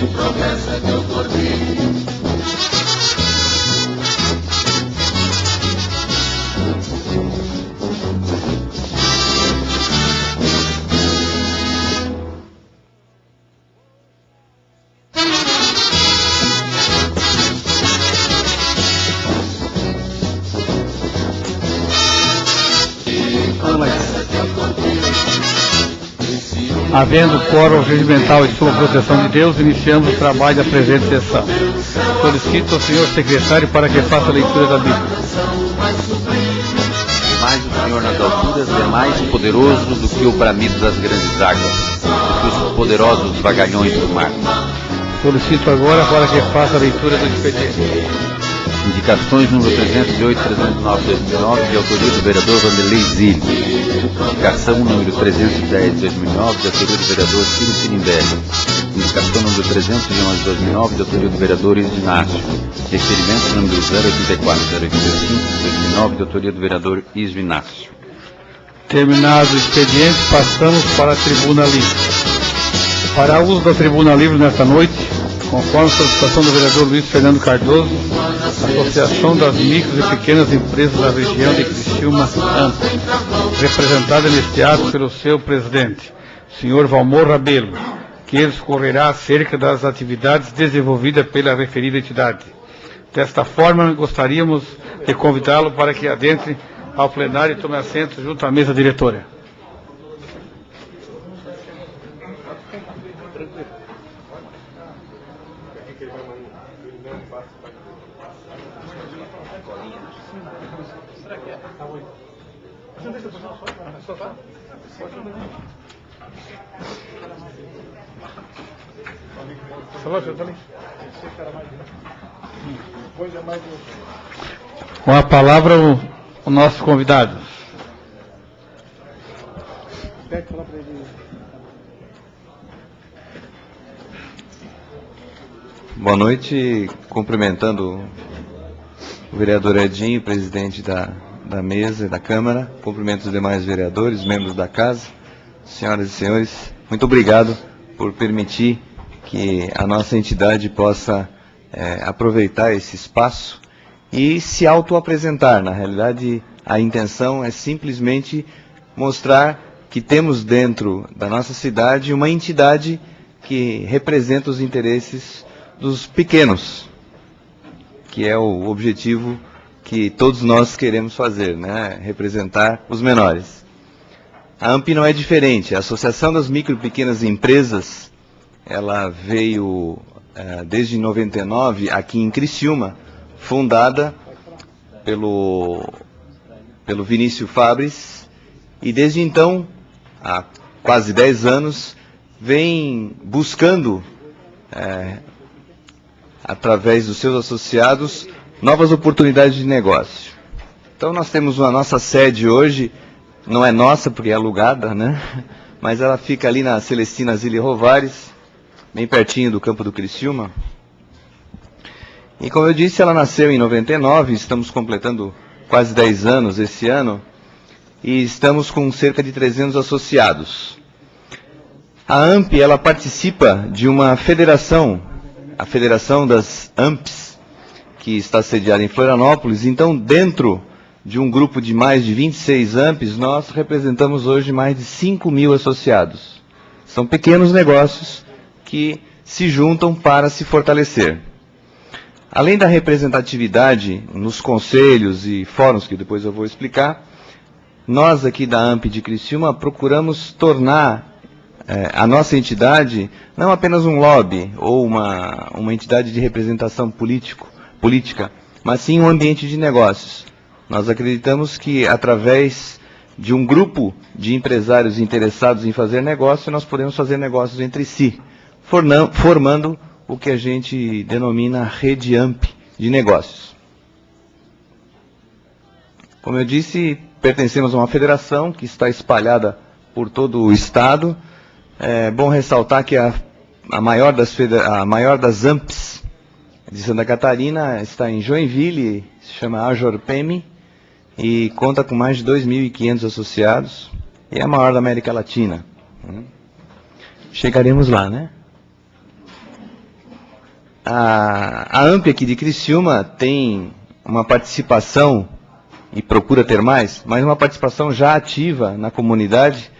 progresso é teu porvir. Havendo quórum regimental e sob a proteção de Deus, iniciamos o trabalho da presente sessão. Solicito ao senhor secretário para que faça a leitura da Bíblia. Mas o Senhor nas alturas é mais poderoso do que o bramido das grandes águas, do que os poderosos vagalhões do mar. Solicito agora para que faça a leitura do expediente. Indicações número 308, 309, 2009, de autoria do vereador Vanderlei Zilli. Indicação número 310, 2009, de autoria do vereador Ciro Pirindelli. Indicação número 311, 2009, de autoria do vereador Isnácio. Requerimento número 084, 085, 2009, de autoria do vereador Isnácio. Terminado o expediente, passamos para a tribuna livre. Para uso da tribuna livre nesta noite, conforme a solicitação do vereador Luiz Fernando Cardoso, Associação das Micros e Pequenas Empresas da região de Criciúma, AMP, representada neste ato pelo seu presidente, senhor Valmor Rabelo, que discorrerá acerca das atividades desenvolvidas pela referida entidade. Desta forma, gostaríamos de convidá-lo para que adentre ao plenário e tome assento junto à mesa diretora. Com a palavra o nosso convidado. Boa noite, cumprimentando o vereador Edinho, presidente da mesa e da Câmara, cumprimento os demais vereadores, membros da casa, senhoras e senhores, muito obrigado por permitir que a nossa entidade possa aproveitar esse espaço e se auto-apresentar. Na realidade, a intenção é simplesmente mostrar que temos dentro da nossa cidade uma entidade que representa os interesses dos pequenos, que é o objetivo que todos nós queremos fazer, né? Representar os menores. A AMP não é diferente. A Associação das Micro e Pequenas Empresas, ela veio desde 99 aqui em Criciúma, fundada pelo Vinícius Fabris, e desde então, há quase 10 anos, vem buscando, através dos seus associados, novas oportunidades de negócio. Então nós temos a nossa sede hoje, não é nossa porque é alugada, né? Mas ela fica ali na Celestina Zilli Rovares, bem pertinho do campo do Criciúma. E como eu disse, ela nasceu em 99, estamos completando quase 10 anos esse ano, e estamos com cerca de 300 associados. A AMP, ela participa de uma federação, a Federação das AMPs, que está sediada em Florianópolis. Então, dentro de um grupo de mais de 26 AMPs, nós representamos hoje mais de 5.000 associados. São pequenos negócios que se juntam para se fortalecer. Além da representatividade nos conselhos e fóruns, que depois eu vou explicar, nós aqui da AMP de Criciúma procuramos tornar a nossa entidade não apenas um lobby ou uma entidade de representação política, mas sim um ambiente de negócios. Nós acreditamos que através de um grupo de empresários interessados em fazer negócio, nós podemos fazer negócios entre si, formando o que a gente denomina rede AMP de negócios. Como eu disse, pertencemos a uma federação que está espalhada por todo o estado. É bom ressaltar que a maior das AMPs de Santa Catarina está em Joinville, se chama Ajorpemi, e conta com mais de 2.500 associados, e é a maior da América Latina. Chegaremos lá, né? a AMP aqui de Criciúma tem uma participação, e procura ter mais, mas uma participação já ativa na comunidade,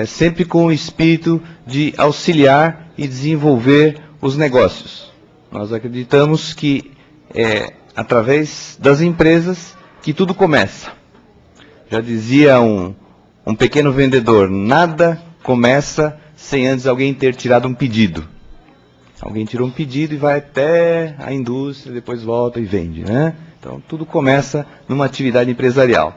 sempre com o espírito de auxiliar e desenvolver os negócios. Nós acreditamos que é através das empresas que tudo começa. Já dizia um pequeno vendedor, nada começa sem antes alguém ter tirado um pedido. Alguém tirou um pedido e vai até a indústria, depois volta e vende, né? Então, tudo começa numa atividade empresarial.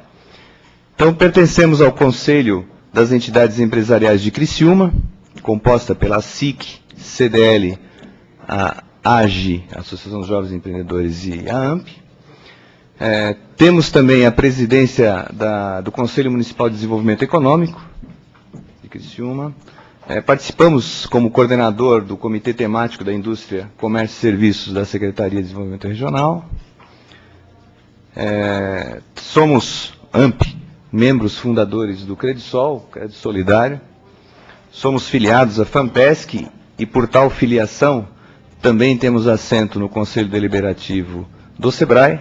Então, pertencemos ao Conselho das Entidades Empresariais de Criciúma, composta pela SIC, CDL, a AGE, Associação dos Jovens Empreendedores, e a AMP. Temos também a presidência do Conselho Municipal de Desenvolvimento Econômico de Criciúma. Participamos como coordenador do Comitê Temático da Indústria, Comércio e Serviços da Secretaria de Desenvolvimento Regional. Somos, AMP, membros fundadores do Credisol, Crédito Solidário. Somos filiados à FAMPESC e, por tal filiação, também temos assento no Conselho Deliberativo do SEBRAE.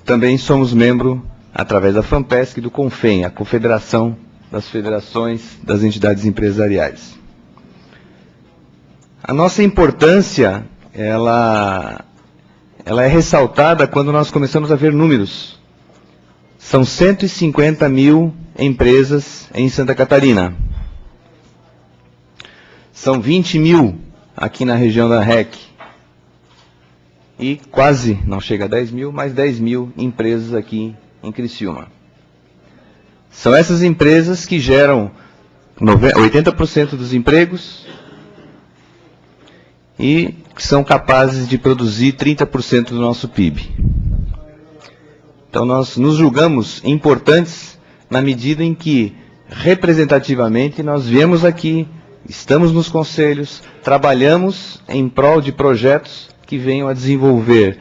Também somos membro, através da FAMPESC, do CONFEM, a Confederação das Federações das Entidades Empresariais. A nossa importância, ela é ressaltada quando nós começamos a ver números. São 150 mil empresas em Santa Catarina. São 20 mil aqui na região da REC. E quase, não chega a 10 mil, mas 10 mil empresas aqui em Criciúma. São essas empresas que geram 80% dos empregos e são capazes de produzir 30% do nosso PIB. Então, nós nos julgamos importantes na medida em que, representativamente, nós viemos aqui, estamos nos conselhos, trabalhamos em prol de projetos que venham a desenvolver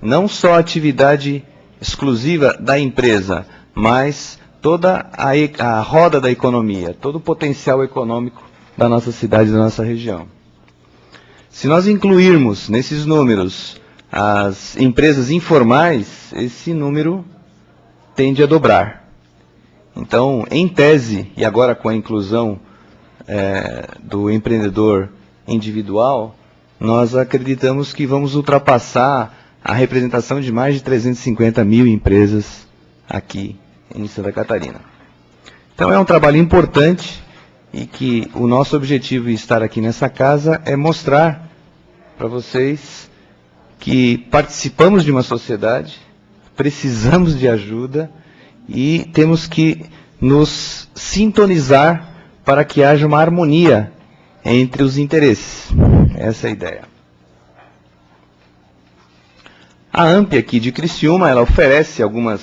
não só a atividade exclusiva da empresa, mas toda a roda da economia, todo o potencial econômico da nossa cidade e da nossa região. Se nós incluirmos nesses números as empresas informais, esse número tende a dobrar. Então, em tese, e agora com a inclusão do empreendedor individual, nós acreditamos que vamos ultrapassar a representação de mais de 350 mil empresas aqui em Santa Catarina. Então, é um trabalho importante e que o nosso objetivo em estar aqui nessa casa é mostrar para vocês que participamos de uma sociedade, precisamos de ajuda e temos que nos sintonizar para que haja uma harmonia entre os interesses. Essa é a ideia. A AMP aqui de Criciúma, ela oferece algumas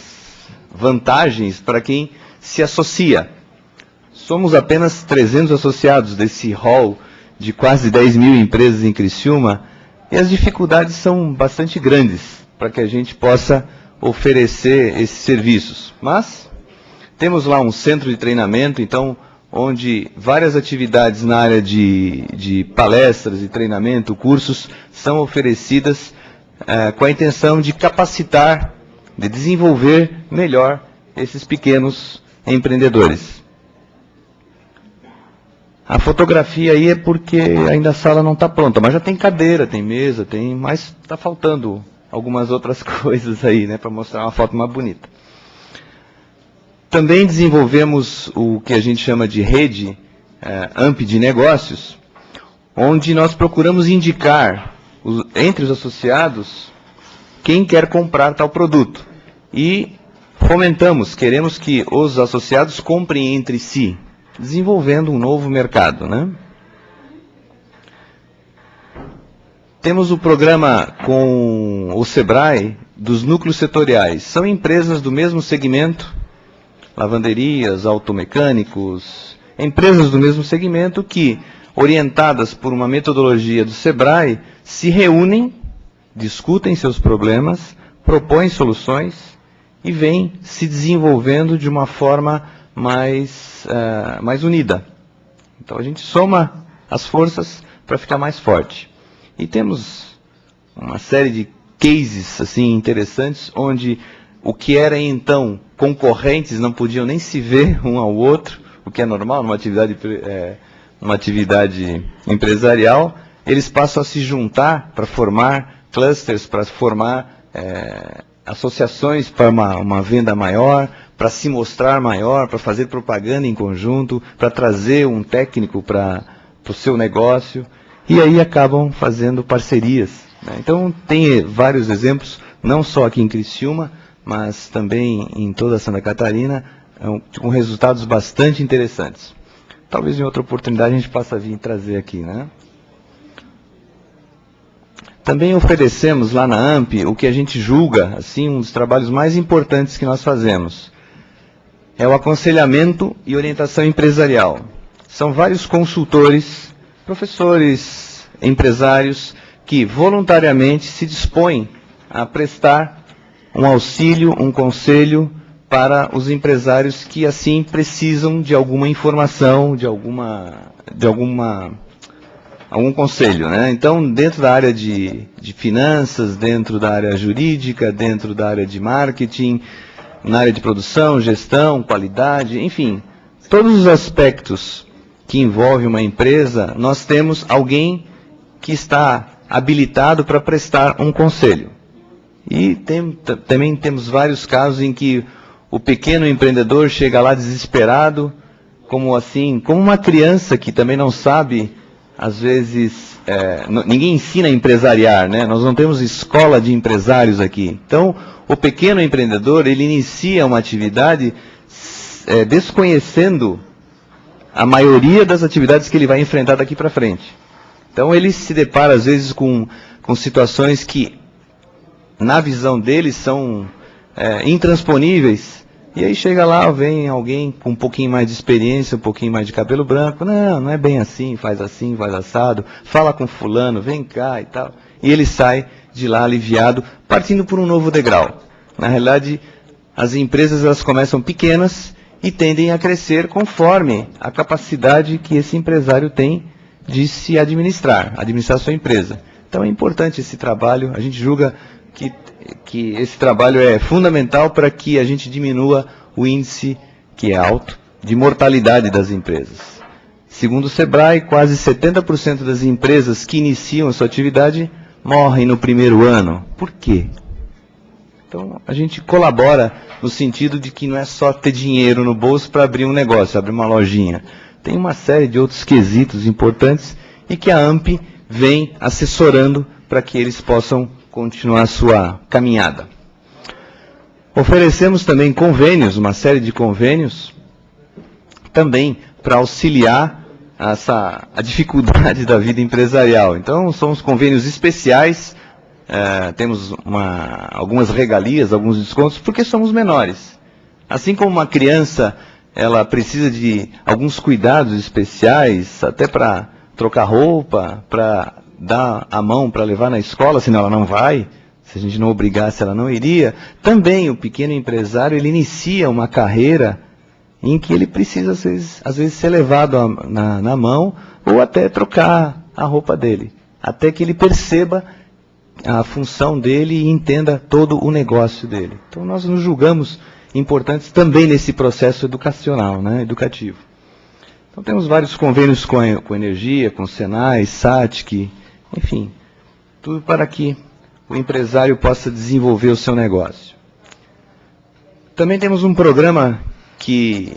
vantagens para quem se associa. Somos apenas 300 associados desse hall de quase 10 mil empresas em Criciúma e as dificuldades são bastante grandes para que a gente possa oferecer esses serviços. Mas temos lá um centro de treinamento, então, onde várias atividades na área de palestras e treinamento, cursos, são oferecidas com a intenção de capacitar, de desenvolver melhor esses pequenos empreendedores. A fotografia aí é porque ainda a sala não está pronta, mas já tem cadeira, tem mesa, mas está faltando algumas outras coisas aí, né, para mostrar uma foto mais bonita. Também desenvolvemos o que a gente chama de rede AMP de negócios, onde nós procuramos indicar entre os associados quem quer comprar tal produto. E fomentamos, queremos que os associados comprem entre si, desenvolvendo um novo mercado, né? Temos o programa com o SEBRAE dos núcleos setoriais. São empresas do mesmo segmento, lavanderias, automecânicos, empresas do mesmo segmento que, orientadas por uma metodologia do SEBRAE, se reúnem, discutem seus problemas, propõem soluções e vêm se desenvolvendo de uma forma mais unida. Então a gente soma as forças para ficar mais forte. E temos uma série de cases assim interessantes, onde o que era então concorrentes não podiam nem se ver um ao outro, o que é normal numa atividade empresarial, eles passam a se juntar para formar clusters, para formar associações para uma venda maior, para se mostrar maior, para fazer propaganda em conjunto, para trazer um técnico para o seu negócio, e aí acabam fazendo parcerias, né? Então tem vários exemplos, não só aqui em Criciúma, mas também em toda Santa Catarina, com resultados bastante interessantes. Talvez em outra oportunidade a gente possa vir trazer aqui, né? Também oferecemos lá na AMP o que a gente julga, assim, um dos trabalhos mais importantes que nós fazemos. É o aconselhamento e orientação empresarial. São vários consultores, professores, empresários, que voluntariamente se dispõem a prestar um auxílio, um conselho para os empresários que assim precisam de alguma informação, de algum conselho, né? Então, dentro da área de finanças, dentro da área jurídica, dentro da área de marketing, na área de produção, gestão, qualidade, enfim, todos os aspectos que envolvem uma empresa, nós temos alguém que está habilitado para prestar um conselho. E também temos vários casos em que o pequeno empreendedor chega lá desesperado, como uma criança que também não sabe, às vezes, ninguém ensina a empresariar, né? Nós não temos escola de empresários aqui. Então, o pequeno empreendedor, ele inicia uma atividade desconhecendo a maioria das atividades que ele vai enfrentar daqui para frente. Então, ele se depara, às vezes, com situações que, na visão dele, são intransponíveis. E aí chega lá, vem alguém com um pouquinho mais de experiência, um pouquinho mais de cabelo branco. Não é bem assim, faz assado. Fala com fulano, vem cá e tal. E ele sai de lá aliviado, partindo por um novo degrau. Na realidade, as empresas elas começam pequenas e tendem a crescer conforme a capacidade que esse empresário tem de se administrar sua empresa. Então é importante esse trabalho, a gente julga que esse trabalho é fundamental para que a gente diminua o índice, que é alto, de mortalidade das empresas. Segundo o Sebrae, quase 70% das empresas que iniciam a sua atividade morrem no primeiro ano. Por quê? Então, a gente colabora no sentido de que não é só ter dinheiro no bolso para abrir um negócio, abrir uma lojinha. Tem uma série de outros quesitos importantes e que a AMP vem assessorando para que eles possam continuar a sua caminhada. Oferecemos também convênios, uma série de convênios, também para auxiliar a dificuldade da vida empresarial. Então, são os convênios especiais, temos algumas regalias, alguns descontos, porque somos menores. Assim como uma criança, ela precisa de alguns cuidados especiais, até para trocar roupa, para dar a mão para levar na escola, senão ela não vai. Se a gente não obrigasse, ela não iria. Também o pequeno empresário, ele inicia uma carreira em que ele precisa, às vezes ser levado na mão ou até trocar a roupa dele, até que ele perceba a função dele e entenda todo o negócio dele. Então nós nos julgamos importantes também nesse processo educacional, né, educativo. Então temos vários convênios com energia, com Senai, SATIC, enfim, tudo para que o empresário possa desenvolver o seu negócio. Também temos um programa que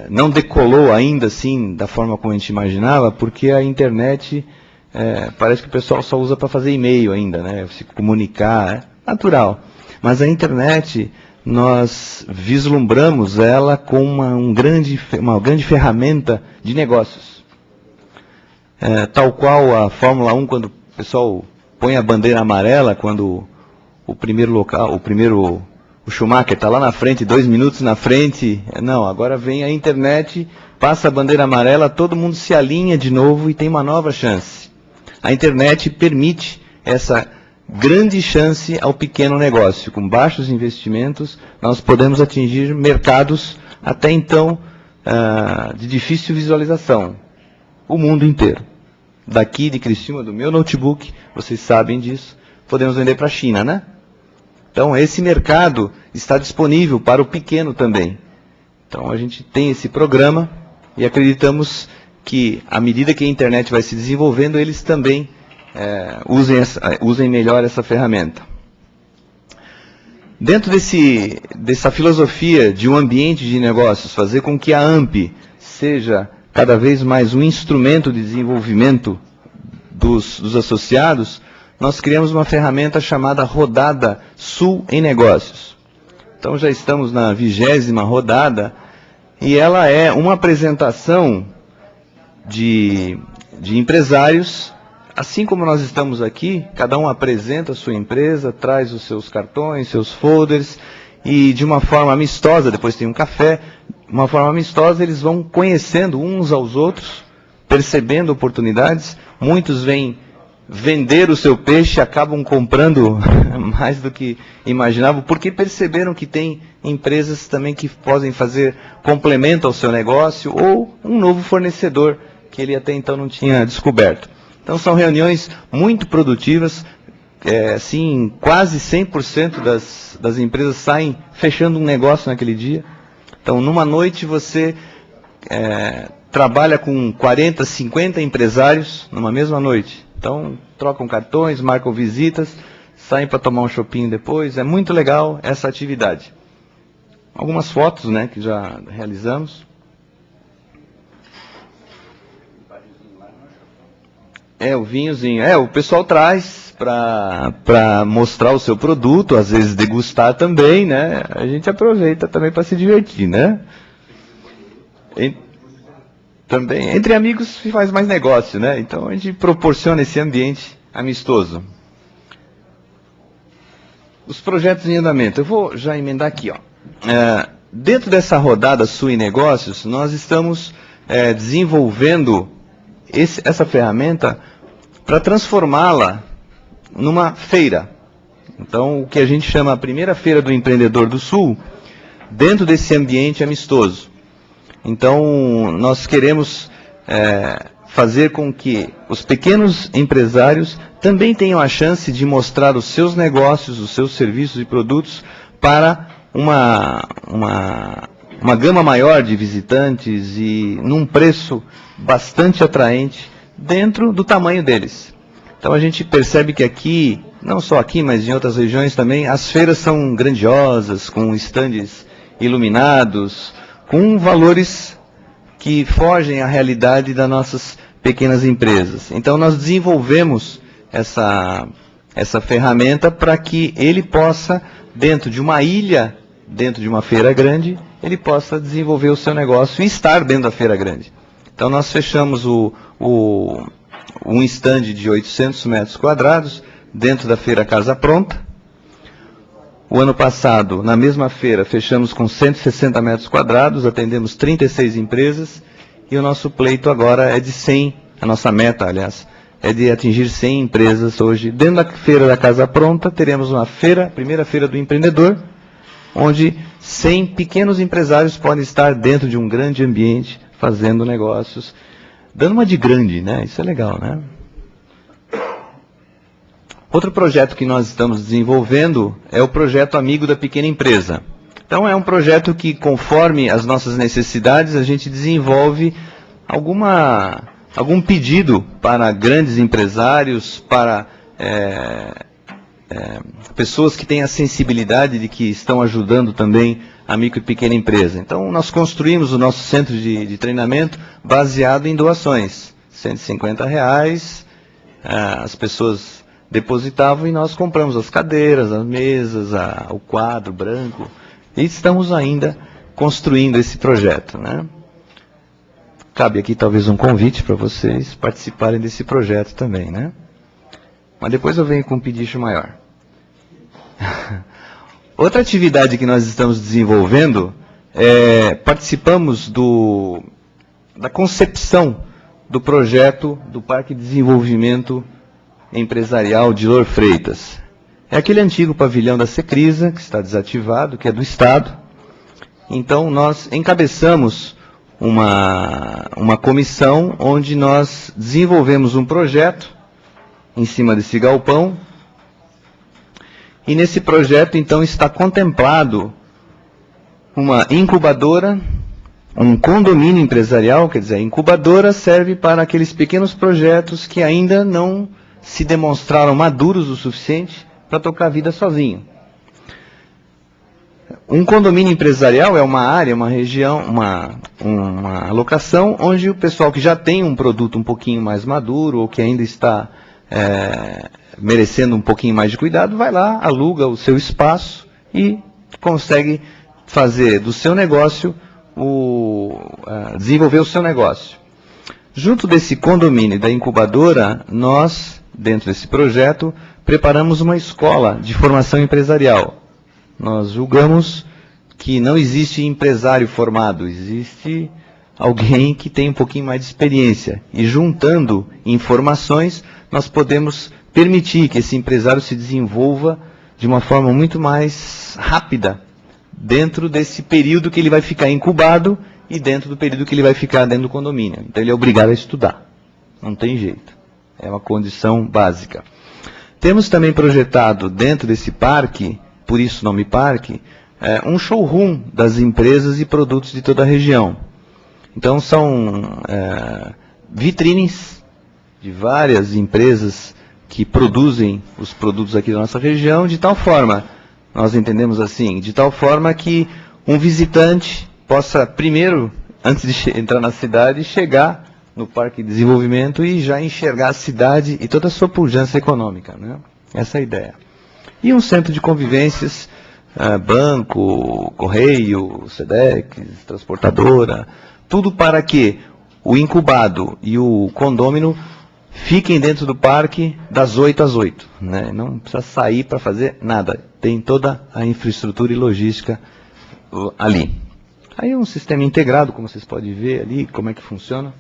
não decolou ainda assim da forma como a gente imaginava, porque a internet parece que o pessoal só usa para fazer e-mail ainda, né? Se comunicar, é natural. Mas a internet, nós vislumbramos ela com uma grande ferramenta de negócios. Tal qual a Fórmula 1, quando o pessoal põe a bandeira amarela, quando o Schumacher está lá na frente, 2 minutos na frente, não, agora vem a internet, passa a bandeira amarela, todo mundo se alinha de novo e tem uma nova chance. A internet permite essa grande chance ao pequeno negócio. Com baixos investimentos, nós podemos atingir mercados até então de difícil visualização. O mundo inteiro. daqui de Criciúma, do meu notebook, vocês sabem disso, podemos vender para a China, né? Então, esse mercado está disponível para o pequeno também. Então, a gente tem esse programa e acreditamos que, à medida que a internet vai se desenvolvendo, eles também usem melhor essa ferramenta. Dentro dessa filosofia de um ambiente de negócios, fazer com que a AMP seja cada vez mais um instrumento de desenvolvimento dos associados, nós criamos uma ferramenta chamada Rodada Sul em Negócios. Então já estamos na 20ª rodada e ela é uma apresentação de empresários, assim como nós estamos aqui, cada um apresenta a sua empresa, traz os seus cartões, seus folders, e de uma forma amistosa, depois tem um café, uma forma amistosa eles vão conhecendo uns aos outros, percebendo oportunidades, muitos vêm vender o seu peixe, acabam comprando mais do que imaginavam, porque perceberam que tem empresas também que podem fazer complemento ao seu negócio, ou um novo fornecedor que ele até então não tinha descoberto. Então são reuniões muito produtivas, assim, quase 100% das empresas saem fechando um negócio naquele dia. Então numa noite você trabalha com 40, 50 empresários numa mesma noite. Então trocam cartões, marcam visitas, saem para tomar um chopinho depois. É muito legal essa atividade. Algumas fotos, né, que já realizamos. O vinhozinho. O pessoal traz para mostrar o seu produto, às vezes degustar também, né? A gente aproveita também para se divertir, né? Também, entre amigos se faz mais negócio, né? Então a gente proporciona esse ambiente amistoso. Os projetos em andamento. Eu vou já emendar aqui, ó. Dentro dessa rodada Sul em Negócios, nós estamos desenvolvendo essa ferramenta para transformá-la numa feira. Então, o que a gente chama a primeira feira do empreendedor do Sul, dentro desse ambiente amistoso. Então, nós queremos fazer com que os pequenos empresários também tenham a chance de mostrar os seus negócios, os seus serviços e produtos para uma gama maior de visitantes e num preço bastante atraente dentro do tamanho deles. Então a gente percebe que aqui, não só aqui, mas em outras regiões também, as feiras são grandiosas, com estandes iluminados, com valores que fogem à realidade das nossas pequenas empresas. Então nós desenvolvemos essa ferramenta para que ele possa, dentro de uma ilha, dentro de uma feira grande, ele possa desenvolver o seu negócio e estar dentro da feira grande. Então nós fechamos um stand de 800 metros quadrados dentro da feira Casa Pronta. O ano passado, na mesma feira, fechamos com 160 metros quadrados, atendemos 36 empresas e o nosso pleito agora é de 100, a nossa meta, aliás, é de atingir 100 empresas hoje. Dentro da feira da Casa Pronta, teremos uma feira, primeira feira do empreendedor, onde 100 pequenos empresários podem estar dentro de um grande ambiente, fazendo negócios, dando uma de grande, né? Isso é legal, né? Outro projeto que nós estamos desenvolvendo é o projeto Amigo da Pequena Empresa. Então é um projeto que, conforme as nossas necessidades, a gente desenvolve algum pedido para grandes empresários, para pessoas que têm a sensibilidade de que estão ajudando também a micro e pequena empresa. Então nós construímos o nosso centro de treinamento baseado em doações. R$150, as pessoas depositavam e nós compramos as cadeiras, as mesas, o quadro branco. E estamos ainda construindo esse projeto, né? Cabe aqui talvez um convite para vocês participarem desse projeto também, né? Mas depois eu venho com um pedido maior. Outra atividade que nós estamos desenvolvendo participamos da concepção do projeto do Parque de Desenvolvimento Empresarial de Louro Freitas. É aquele antigo pavilhão da Secrisa, que está desativado, que é do Estado. Então nós encabeçamos uma comissão onde nós desenvolvemos um projeto em cima desse galpão. E nesse projeto, então, está contemplado uma incubadora, um condomínio empresarial. Quer dizer, a incubadora serve para aqueles pequenos projetos que ainda não se demonstraram maduros o suficiente para tocar a vida sozinho. Um condomínio empresarial é uma área, uma região, uma locação onde o pessoal que já tem um produto um pouquinho mais maduro ou que ainda está merecendo um pouquinho mais de cuidado, vai lá, aluga o seu espaço e consegue fazer do seu negócio, desenvolver o seu negócio. Junto desse condomínio da incubadora, nós, dentro desse projeto, preparamos uma escola de formação empresarial. Nós julgamos que não existe empresário formado, existe alguém que tem um pouquinho mais de experiência. E juntando informações, nós podemos permitir que esse empresário se desenvolva de uma forma muito mais rápida, dentro desse período que ele vai ficar incubado e dentro do período que ele vai ficar dentro do condomínio. Então ele é obrigado a estudar. Não tem jeito. É uma condição básica. Temos também projetado dentro desse parque, por isso o nome parque, um showroom das empresas e produtos de toda a região. Então são vitrines de várias empresas que produzem os produtos aqui da nossa região, de tal forma, nós entendemos assim, de tal forma que um visitante possa primeiro, antes de entrar na cidade, chegar no Parque de Desenvolvimento e já enxergar a cidade e toda a sua pujança econômica, né? Essa é a ideia. E um centro de convivências, banco, correio, SEDEX, transportadora, tudo para que o incubado e o condômino fiquem dentro do parque das 8 às 8. Né? Não precisa sair para fazer nada. Tem toda a infraestrutura e logística ali. Aí é um sistema integrado, como vocês podem ver ali, como é que funciona.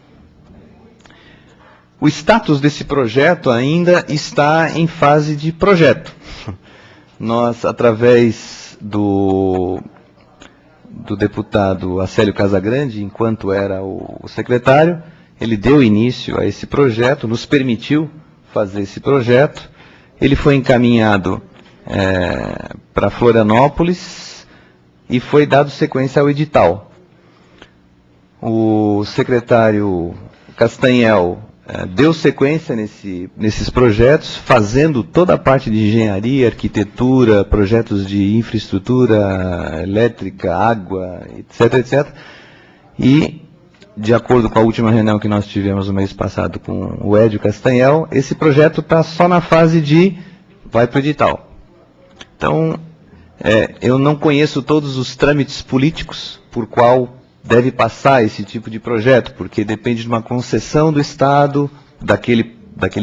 O status desse projeto ainda está em fase de projeto. Nós, através do deputado Acélio Casagrande, enquanto era o secretário, ele deu início a esse projeto, nos permitiu fazer esse projeto. Ele foi encaminhado para Florianópolis e foi dado sequência ao edital. O secretário Castanhel deu sequência nesses projetos, fazendo toda a parte de engenharia, arquitetura, projetos de infraestrutura elétrica, água, etc, etc. E, de acordo com a última reunião que nós tivemos no mês passado com o Edio Castanhel, esse projeto está só na fase de vai para o edital. Então, eu não conheço todos os trâmites políticos por qual deve passar esse tipo de projeto, porque depende de uma concessão do Estado, daquele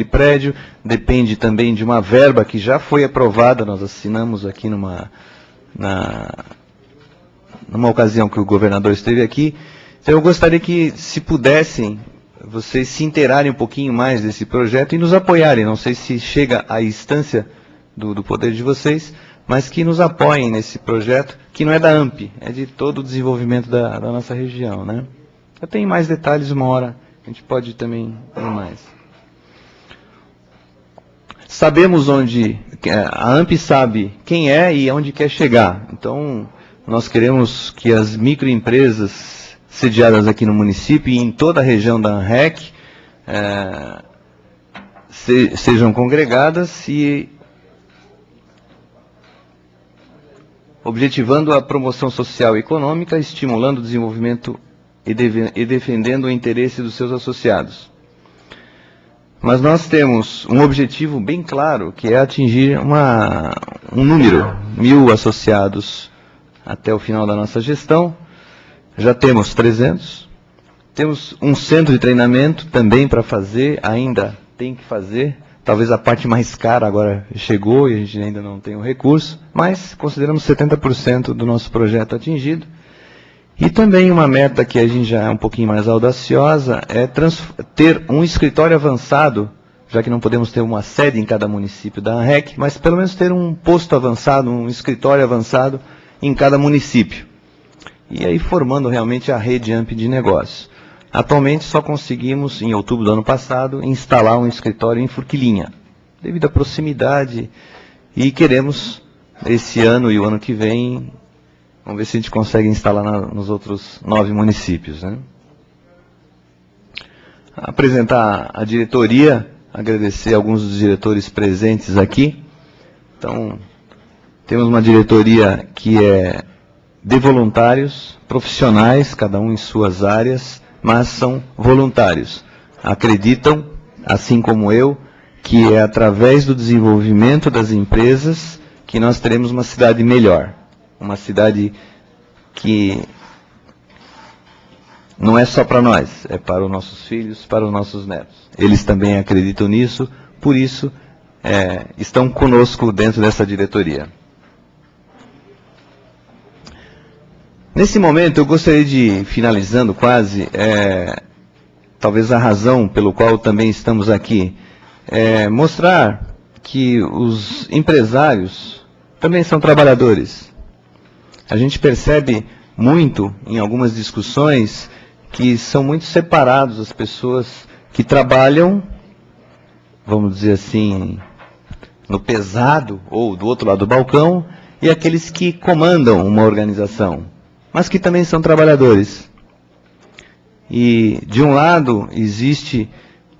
prédio, depende também de uma verba que já foi aprovada, nós assinamos aqui numa ocasião que o governador esteve aqui. Então eu gostaria que, se pudessem, vocês se inteirarem um pouquinho mais desse projeto e nos apoiarem. Não sei se chega à instância do poder de vocês, mas que nos apoiem nesse projeto, que não é da AMP, é de todo o desenvolvimento da nossa região, né? Eu tenho mais detalhes, uma hora a gente pode também ir mais. Sabemos onde, a AMP sabe quem é e onde quer chegar. Então, nós queremos que as microempresas sediadas aqui no município e em toda a região da ANREC sejam congregadas e objetivando a promoção social e econômica, estimulando o desenvolvimento e defendendo o interesse dos seus associados. Mas nós temos um objetivo bem claro, que é atingir um número, 1000 associados até o final da nossa gestão. Já temos 300. Temos um centro de treinamento também para fazer, ainda tem que fazer. Talvez a parte mais cara agora chegou e a gente ainda não tem o recurso, mas consideramos 70% do nosso projeto atingido. E também uma meta que a gente já é um pouquinho mais audaciosa é ter um escritório avançado, já que não podemos ter uma sede em cada município da ANREC, mas pelo menos ter um posto avançado, um escritório avançado em cada município. e aí formando realmente a rede AMP de negócio. Atualmente só conseguimos, em outubro do ano passado, instalar um escritório em Forquilinha, devido à proximidade, e queremos, esse ano e o ano que vem, vamos ver se a gente consegue instalar nos outros 9 municípios, né? Apresentar a diretoria, agradecer a alguns dos diretores presentes aqui. Então, temos uma diretoria que é de voluntários, profissionais, cada um em suas áreas, mas são voluntários. Acreditam, assim como eu, que é através do desenvolvimento das empresas que nós teremos uma cidade melhor. Uma cidade que não é só para nós, é para os nossos filhos, para os nossos netos. Eles também acreditam nisso, por isso estão conosco dentro dessa diretoria. Nesse momento, eu gostaria de, finalizando quase, talvez a razão pelo qual também estamos aqui, mostrar que os empresários também são trabalhadores. A gente percebe muito, em algumas discussões, que são muito separados as pessoas que trabalham, vamos dizer assim, no pesado ou do outro lado do balcão, e aqueles que comandam uma organização, mas que também são trabalhadores. E, de um lado, existe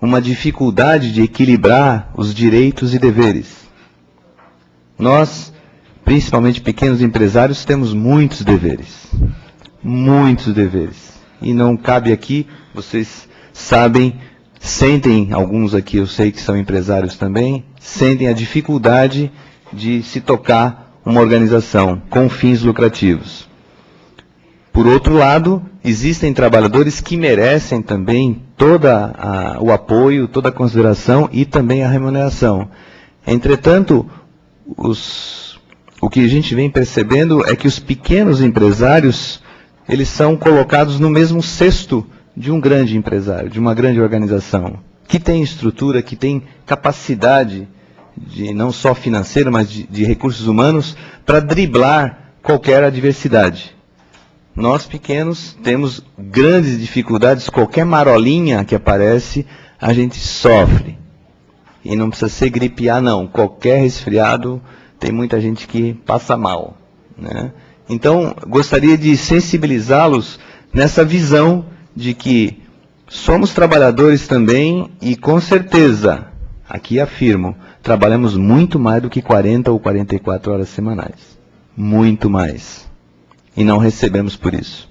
uma dificuldade de equilibrar os direitos e deveres. Nós, principalmente pequenos empresários, temos muitos deveres. Muitos deveres. E não cabe aqui, vocês sabem, sentem, alguns aqui eu sei que são empresários também, sentem a dificuldade de se tocar uma organização com fins lucrativos. Por outro lado, existem trabalhadores que merecem também todo o apoio, toda a consideração e também a remuneração. Entretanto, o que a gente vem percebendo é que os pequenos empresários, eles são colocados no mesmo cesto de um grande empresário, de uma grande organização, que tem estrutura, que tem capacidade, não só financeira, mas de recursos humanos, para driblar qualquer adversidade. Nós pequenos temos grandes dificuldades, qualquer marolinha que aparece, a gente sofre. E não precisa ser gripe A, não. Qualquer resfriado, tem muita gente que passa mal, né? Então, gostaria de sensibilizá-los nessa visão de que somos trabalhadores também e, com certeza, aqui afirmo, trabalhamos muito mais do que 40 ou 44 horas semanais. Muito mais. E não recebemos por isso.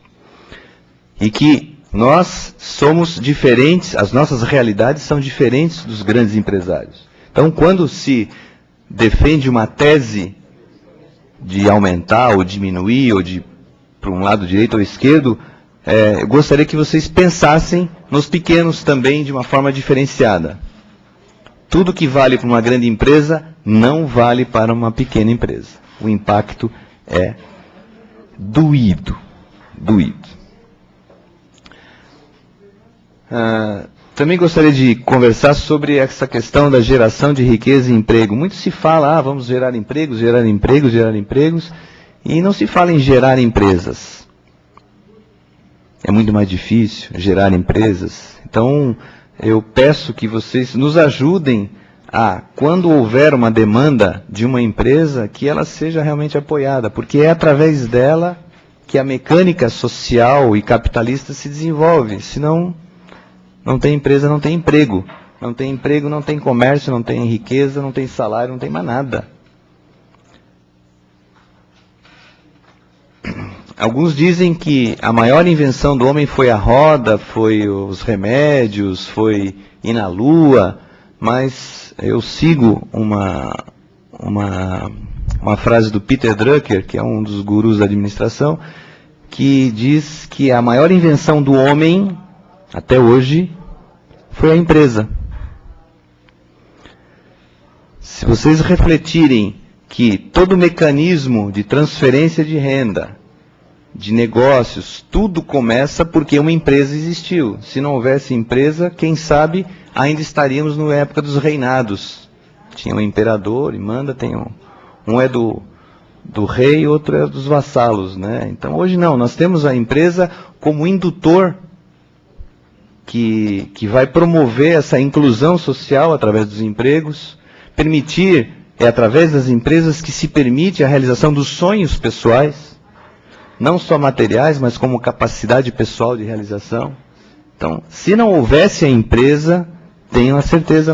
E que nós somos diferentes, as nossas realidades são diferentes dos grandes empresários. Então, quando se defende uma tese de aumentar ou diminuir, ou de para um lado direito ou esquerdo, eu gostaria que vocês pensassem nos pequenos também de uma forma diferenciada. Tudo que vale para uma grande empresa não vale para uma pequena empresa. O impacto é doído. Também gostaria de conversar sobre essa questão da geração de riqueza e emprego. Muito se fala, vamos gerar empregos, e não se fala em gerar empresas. É muito mais difícil gerar empresas. Então, eu peço que vocês nos ajudem a, quando houver uma demanda de uma empresa, que ela seja realmente apoiada, porque é através dela que a mecânica social e capitalista se desenvolve, senão não tem empresa, não tem emprego. Não tem emprego, não tem comércio, não tem riqueza, não tem salário, não tem mais nada. Alguns dizem que a maior invenção do homem foi a roda, foi os remédios, foi ir na lua, mas eu sigo uma frase do Peter Drucker, que é um dos gurus da administração, que diz que a maior invenção do homem, até hoje, foi a empresa. Se vocês refletirem que todo mecanismo de transferência de renda, de negócios, tudo começa porque uma empresa existiu. Se não houvesse empresa, quem sabe ainda estaríamos na época dos reinados. Tinha um imperador e manda, tem um é do do rei, outro é dos vassalos, né? Então hoje não, nós temos a empresa como indutor que vai promover essa inclusão social através dos empregos, permitir, é através das empresas que se permite a realização dos sonhos pessoais, não só materiais, mas como capacidade pessoal de realização. Então, se não houvesse a empresa, tenho a certeza,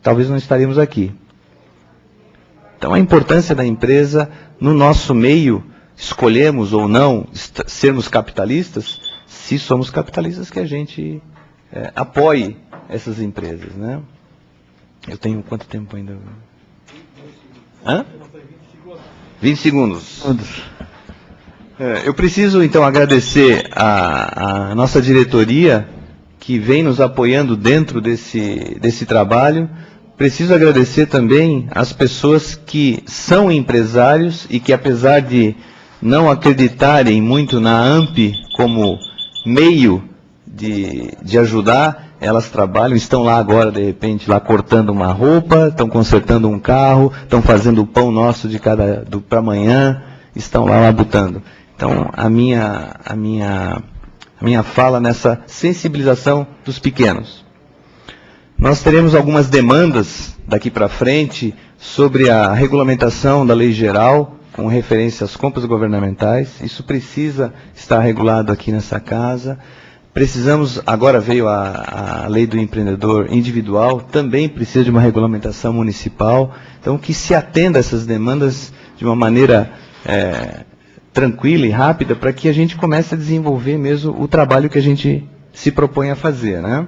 talvez não estaríamos aqui. Então, a importância da empresa no nosso meio, escolhemos ou não sermos capitalistas, se somos capitalistas, que a gente apoie essas empresas, né? Eu tenho quanto tempo ainda? 20 segundos. Eu preciso, então, agradecer a nossa diretoria, que vem nos apoiando dentro desse trabalho. Preciso agradecer também as pessoas que são empresários e que, apesar de não acreditarem muito na AMP como meio de ajudar, elas trabalham, estão lá agora, de repente, lá cortando uma roupa, estão consertando um carro, estão fazendo o pão nosso para amanhã, estão lá labutando. Então, a minha fala nessa sensibilização dos pequenos. Nós teremos algumas demandas daqui para frente sobre a regulamentação da lei geral, com referência às compras governamentais. Isso precisa estar regulado aqui nessa casa. Precisamos, agora veio a lei do empreendedor individual, também precisa de uma regulamentação municipal. Então, que se atenda a essas demandas de uma maneira tranquila e rápida, para que a gente comece a desenvolver mesmo o trabalho que a gente se propõe a fazer, né?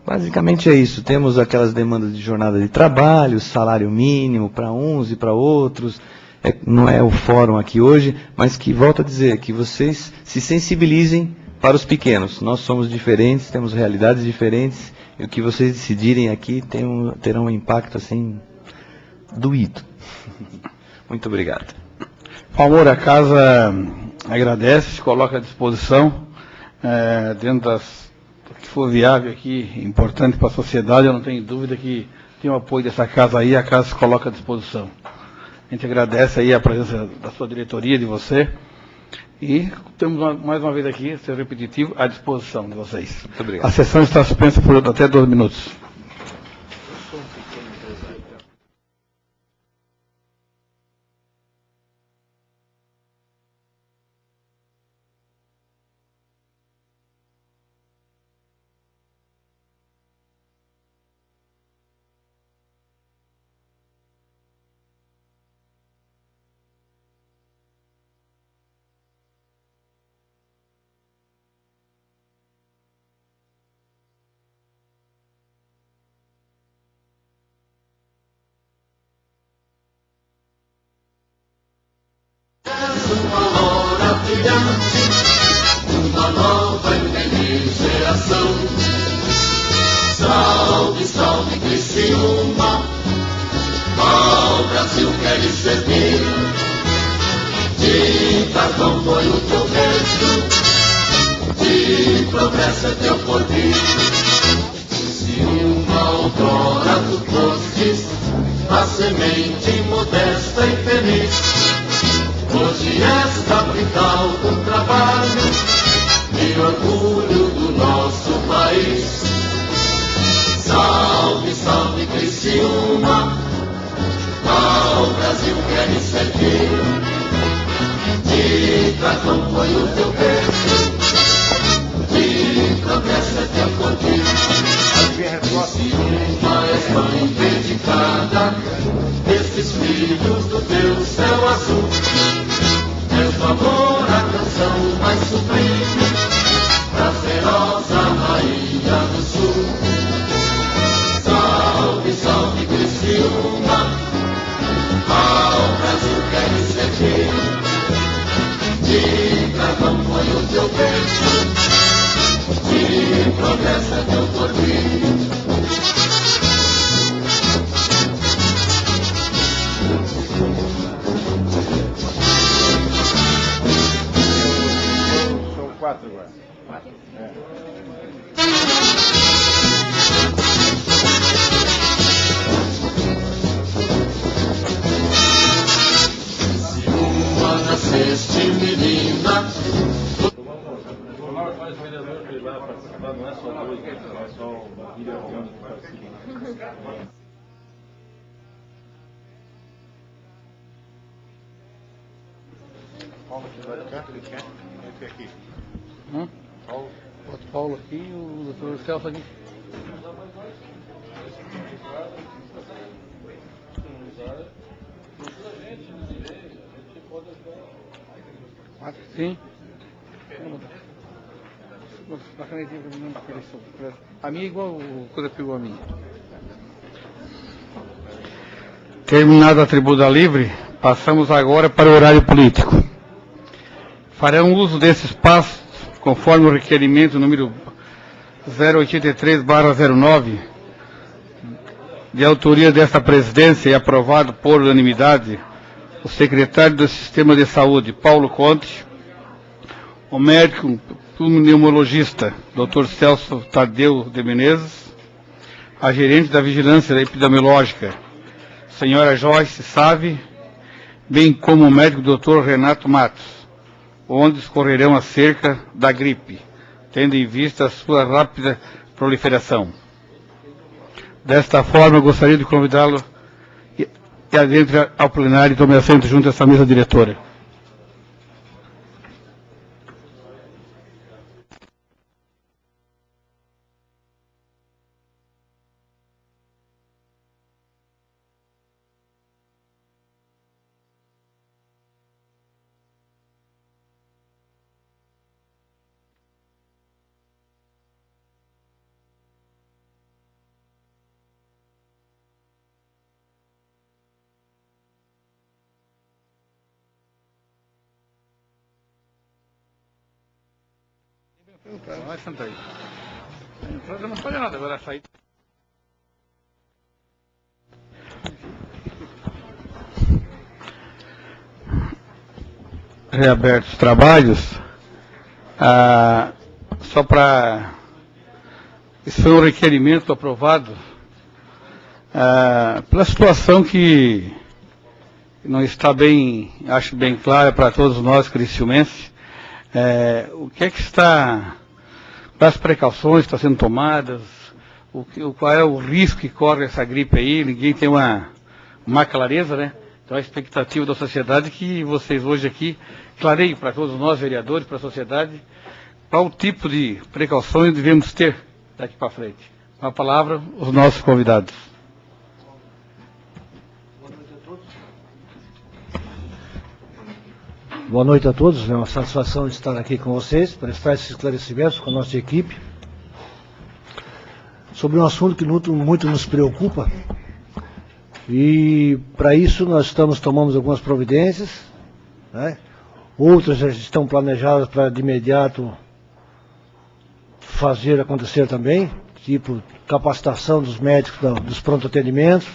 Basicamente é isso. Temos aquelas demandas de jornada de trabalho, salário mínimo para uns e para outros. Não é o fórum aqui hoje, mas que, volto a dizer, que vocês se sensibilizem para os pequenos. Nós somos diferentes, temos realidades diferentes, e o que vocês decidirem aqui terão um impacto, assim, doído. Muito obrigado. Palmor, a casa agradece, se coloca à disposição, dentro do que for viável aqui, importante para a sociedade. Eu não tenho dúvida que tem o apoio dessa casa aí, a casa se coloca à disposição. A gente agradece aí a presença da sua diretoria, de você, e temos mais uma vez aqui, ser repetitivo, à disposição de vocês. Muito obrigado. A sessão está suspensa por até 2 minutos. Uma hora brilhante, uma nova e feliz geração. Salve, salve Criciúma, ao Brasil queres servir. De carvão foi o teu berço, de progresso é teu porvir. Se uma outrora tu fostes a semente modesta e feliz, hoje és capital do trabalho e orgulho do nosso país. Salve, salve Criciúma, ao Brasil queres servir. De carvão foi o teu berço, de progresso é teu porvir. Criciúma és mãe dedicada desses filhos do teu céu azul. És o amor, a canção mais sublime, prazerosa rainha do sul. Salve, salve Criciúma, ao Brasil queres servir. De carvão foi o teu berço, de progresso é teu porvir. Quatro agora. Não é só dois, não é só uma vida única. Paulo aqui vai cá, ele quer? Esse aqui. Paulo. Outro Paulo aqui e o doutor Celso aqui. Sim. A minha é igual o coisa pegou a minha. Terminada a tribuna livre, passamos agora para o horário político. Farão uso desse espaço conforme o requerimento número 083/09, de autoria desta presidência e aprovado por unanimidade, o secretário do Sistema de Saúde, Paulo Conte, o médico pneumologista, Dr. Celso Tadeu de Menezes, a gerente da Vigilância Epidemiológica, senhora Joyce Save, bem como o médico Dr. Renato Matos, onde discorrerão acerca da gripe, tendo em vista a sua rápida proliferação. Desta forma, gostaria de convidá-lo e adentre ao plenário e tome assento junto a essa mesa diretora. Vai sentar aí. A entrada não pode nada, agora sair. Reabertos os trabalhos, só para... Isso foi um requerimento aprovado pela situação que não está bem, acho bem clara para todos nós criciumenses. O que é que está, quais precauções estão sendo tomadas, qual é o risco que corre essa gripe aí, ninguém tem uma clareza, né? Então a expectativa da sociedade é que vocês hoje aqui clareiem para todos nós, vereadores, para a sociedade, qual tipo de precauções devemos ter daqui para frente. Com a palavra, os nossos convidados. Boa noite a todos, é uma satisfação estar aqui com vocês, prestar esses esclarecimentos com a nossa equipe, sobre um assunto que muito nos preocupa, e para isso nós tomamos algumas providências, né? Outras já estão planejadas para de imediato fazer acontecer também, tipo capacitação dos médicos dos pronto-atendimentos,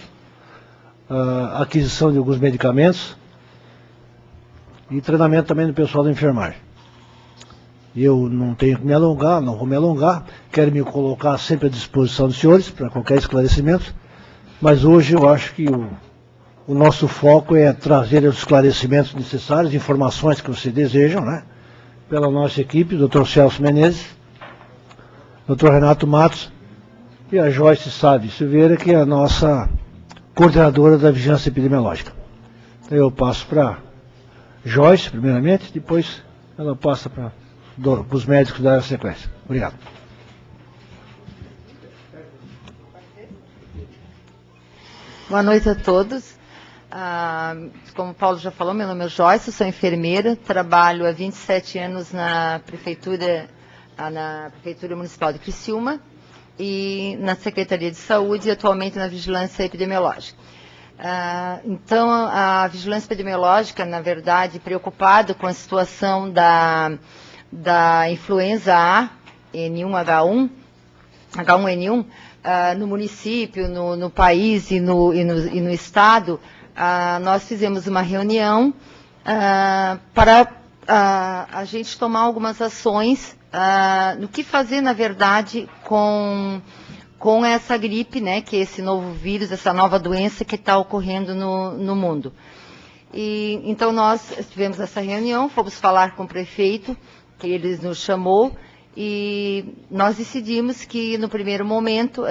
aquisição de alguns medicamentos, e treinamento também do pessoal da enfermagem. Eu não tenho que me alongar, não vou me alongar, quero me colocar sempre à disposição dos senhores para qualquer esclarecimento, mas hoje eu acho que o nosso foco é trazer os esclarecimentos necessários, informações que vocês desejam, né? Pela nossa equipe, Dr. Celso Menezes, Dr. Renato Matos e a Joyce Save Silveira, que é a nossa coordenadora da Vigilância Epidemiológica. Então eu passo para Joyce, primeiramente, depois ela passa para os médicos da sequência. Obrigado. Boa noite a todos. Como o Paulo já falou, meu nome é Joyce, sou enfermeira, trabalho há 27 anos na Prefeitura Municipal de Criciúma e na Secretaria de Saúde e atualmente na Vigilância Epidemiológica. Então, a Vigilância Epidemiológica, na verdade, preocupada com a situação da influenza A, N1H1, H1N1, no município, no país e no estado, nós fizemos uma reunião para a gente tomar algumas ações no que fazer, na verdade, com essa gripe, né, que é esse novo vírus, essa nova doença que está ocorrendo no mundo. E então nós tivemos essa reunião, fomos falar com o prefeito, que ele nos chamou, E nós decidimos que, no primeiro momento,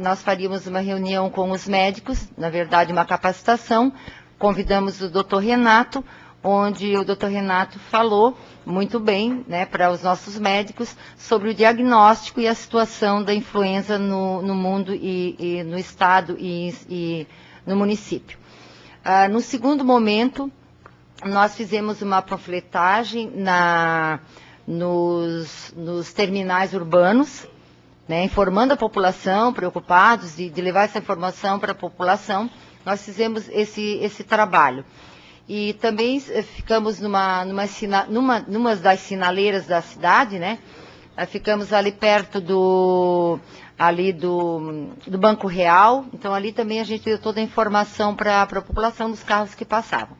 nós faríamos uma reunião com os médicos, na verdade, uma capacitação. Convidamos o Dr. Renato, onde o Dr. Renato falou muito bem, né, para os nossos médicos sobre o diagnóstico e a situação da influenza no mundo e no estado e no município. No segundo momento, nós fizemos uma panfletagem nos terminais urbanos, né, informando a população, preocupados de levar essa informação para a população. Nós fizemos esse trabalho. E também ficamos numa das sinaleiras da cidade, né? Ficamos ali perto do Banco Real. Então, ali também a gente deu toda a informação para a população dos carros que passavam.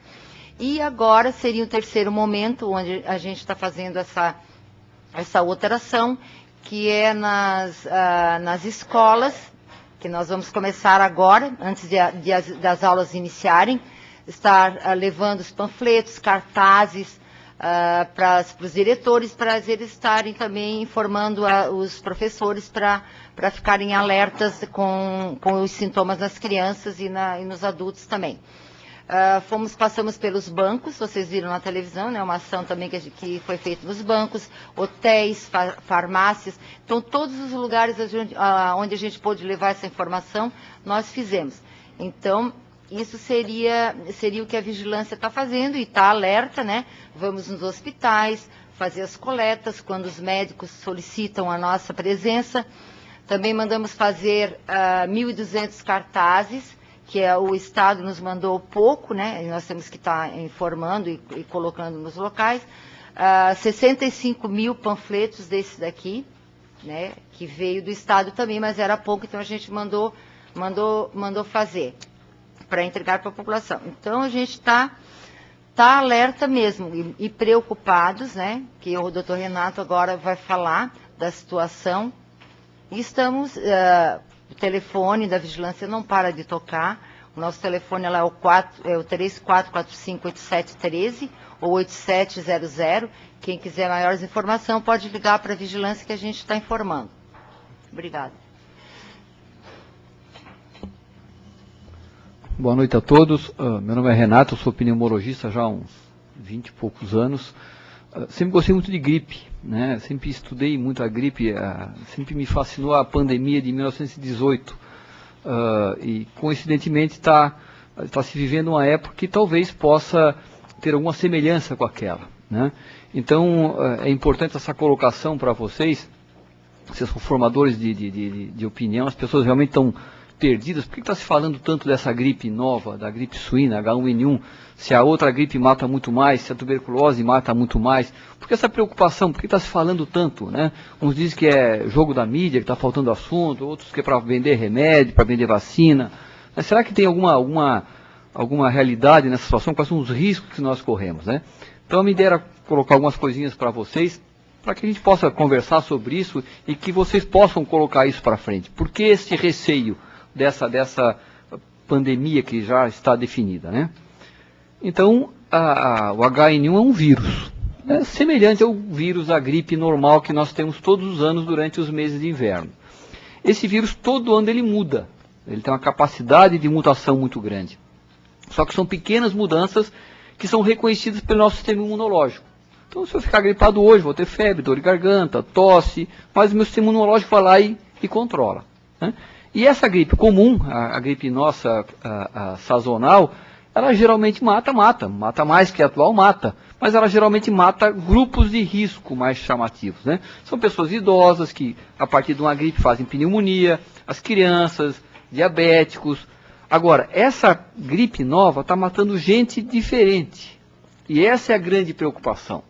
E agora seria o terceiro momento, onde a gente está fazendo essa outra ação, que é nas escolas, que nós vamos começar agora, antes das aulas iniciarem, estar levando os panfletos, cartazes para os diretores, para eles estarem também informando os professores para ficarem alertas com os sintomas nas crianças e nos adultos também. Passamos pelos bancos, vocês viram na televisão, né, uma ação também que foi feita nos bancos, hotéis, farmácias. Então, todos os lugares onde a gente pôde levar essa informação, nós fizemos. Então, isso seria o que a vigilância está fazendo e está alerta, né? Vamos nos hospitais, fazer as coletas quando os médicos solicitam a nossa presença. Também mandamos fazer 1.200 cartazes, que o Estado nos mandou pouco, né? Nós temos que estar informando e colocando nos locais. 65 mil panfletos desse daqui, né? Que veio do Estado também, mas era pouco, então a gente mandou fazer para entregar para a população. Então a gente está alerta mesmo e preocupados, né? Que o doutor Renato agora vai falar da situação. E estamos... O telefone da vigilância não para de tocar. O nosso telefone é o 34458713 ou 8700. Quem quiser maiores informações pode ligar para a vigilância que a gente está informando. Obrigada. Boa noite a todos. Meu nome é Renato, eu sou pneumologista já há uns 20 e poucos anos. Sempre gostei muito de gripe, né? Sempre estudei muito a gripe, sempre me fascinou a pandemia de 1918. E coincidentemente está se vivendo uma época que talvez possa ter alguma semelhança com aquela, né? Então é importante essa colocação para vocês. Vocês são formadores de opinião, as pessoas realmente estão perdidas. Por que está se falando tanto dessa gripe nova, da gripe suína, H1N1, se a outra gripe mata muito mais, se a tuberculose mata muito mais? Por que essa preocupação? Por que está se falando tanto, né? Uns dizem que é jogo da mídia, que está faltando assunto, outros que é para vender remédio, para vender vacina. Mas será que tem alguma realidade nessa situação? Quais são os riscos que nós corremos, né? Então a minha ideia era colocar algumas coisinhas para vocês, para que a gente possa conversar sobre isso e que vocês possam colocar isso para frente. Por que esse receio dessa pandemia que já está definida, né? Então, o H1N1 é um vírus, né, semelhante ao vírus da gripe normal que nós temos todos os anos durante os meses de inverno. Esse vírus, todo ano ele muda, ele tem uma capacidade de mutação muito grande. Só que são pequenas mudanças que são reconhecidas pelo nosso sistema imunológico. Então, se eu ficar gripado hoje, vou ter febre, dor de garganta, tosse, mas o meu sistema imunológico vai lá e controla, né? E essa gripe comum, a gripe nossa, a sazonal, ela geralmente mata mais que a atual, mas ela geralmente mata grupos de risco mais chamativos, né? São pessoas idosas que, a partir de uma gripe, fazem pneumonia, as crianças, diabéticos. Agora, essa gripe nova está matando gente diferente, e essa é a grande preocupação,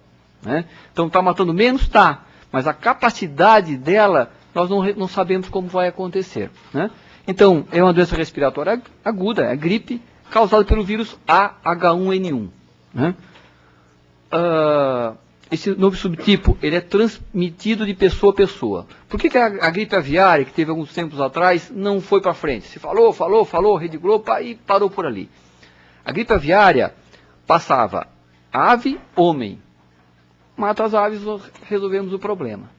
né? Então, está matando menos? Tá, mas a capacidade dela... nós não sabemos como vai acontecer, né? Então, é uma doença respiratória aguda, é a gripe causada pelo vírus H1N1, né? Esse novo subtipo, ele é transmitido de pessoa a pessoa. Por que a gripe aviária, que teve alguns tempos atrás, não foi para frente? Se falou, Rede Globo, e parou por ali. A gripe aviária passava ave, homem. mata as aves, resolvemos o problema.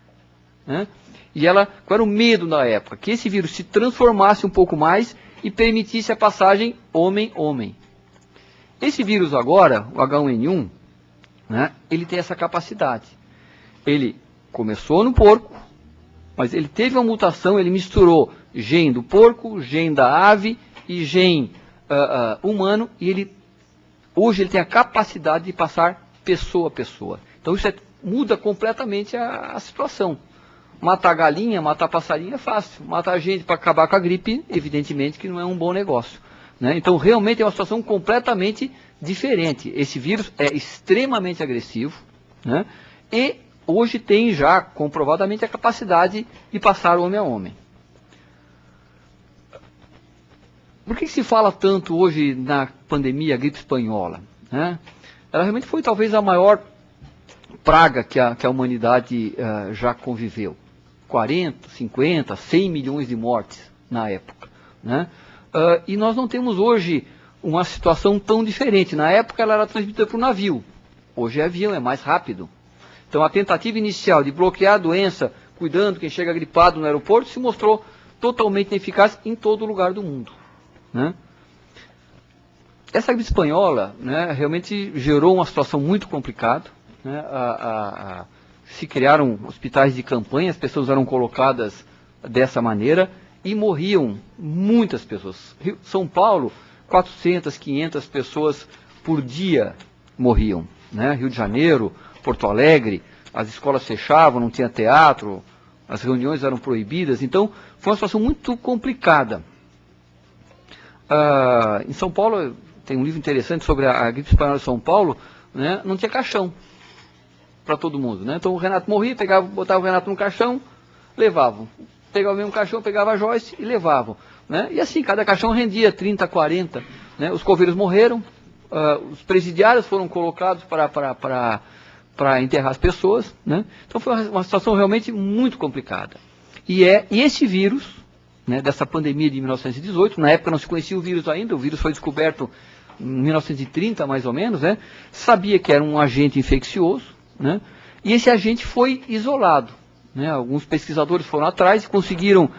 Né? E qual era o medo na época? Que esse vírus se transformasse um pouco mais e permitisse a passagem homem-homem. Esse vírus agora, o H1N1, né, ele tem essa capacidade. Ele começou no porco, mas ele teve uma mutação, ele misturou gene do porco, gene da ave e gene humano, e hoje ele tem a capacidade de passar pessoa a pessoa. Então isso muda completamente a situação. Matar galinha, matar passarinho é fácil. Matar gente para acabar com a gripe, evidentemente que não é um bom negócio. Né? Então realmente é uma situação completamente diferente. Esse vírus é extremamente agressivo, né? E hoje tem já comprovadamente a capacidade de passar homem a homem. Por que se fala tanto hoje na pandemia, gripe espanhola? Né? Ela realmente foi talvez a maior praga que a humanidade já conviveu. 40, 50, 100 milhões de mortes na época. Né? E nós não temos hoje uma situação tão diferente. Na época ela era transmitida por navio. Hoje é avião, é mais rápido. Então a tentativa inicial de bloquear a doença, cuidando quem chega gripado no aeroporto, se mostrou totalmente ineficaz em todo lugar do mundo. Né? Essa gripe espanhola, né, realmente gerou uma situação muito complicada. Né? Se criaram hospitais de campanha, as pessoas eram colocadas dessa maneira e morriam muitas pessoas. São Paulo, 400, 500 pessoas por dia morriam. Né? Rio de Janeiro, Porto Alegre, as escolas fechavam, não tinha teatro, as reuniões eram proibidas, então foi uma situação muito complicada. Em São Paulo, tem um livro interessante sobre a gripe espanhola de São Paulo, né? Não tinha caixão para todo mundo. Né? Então o Renato morria, botava o Renato no caixão, levavam. Pegava o mesmo caixão, pegava a Joyce e levavam. Né? E assim, cada caixão rendia 30, 40. Né? Os coveiros morreram, os presidiários foram colocados para enterrar as pessoas. Né? Então foi uma situação realmente muito complicada. E esse vírus, né, dessa pandemia de 1918, na época não se conhecia o vírus ainda, o vírus foi descoberto em 1930 mais ou menos, né? Sabia que era um agente infeccioso, né? E esse agente foi isolado. Né? Alguns pesquisadores foram atrás e conseguiram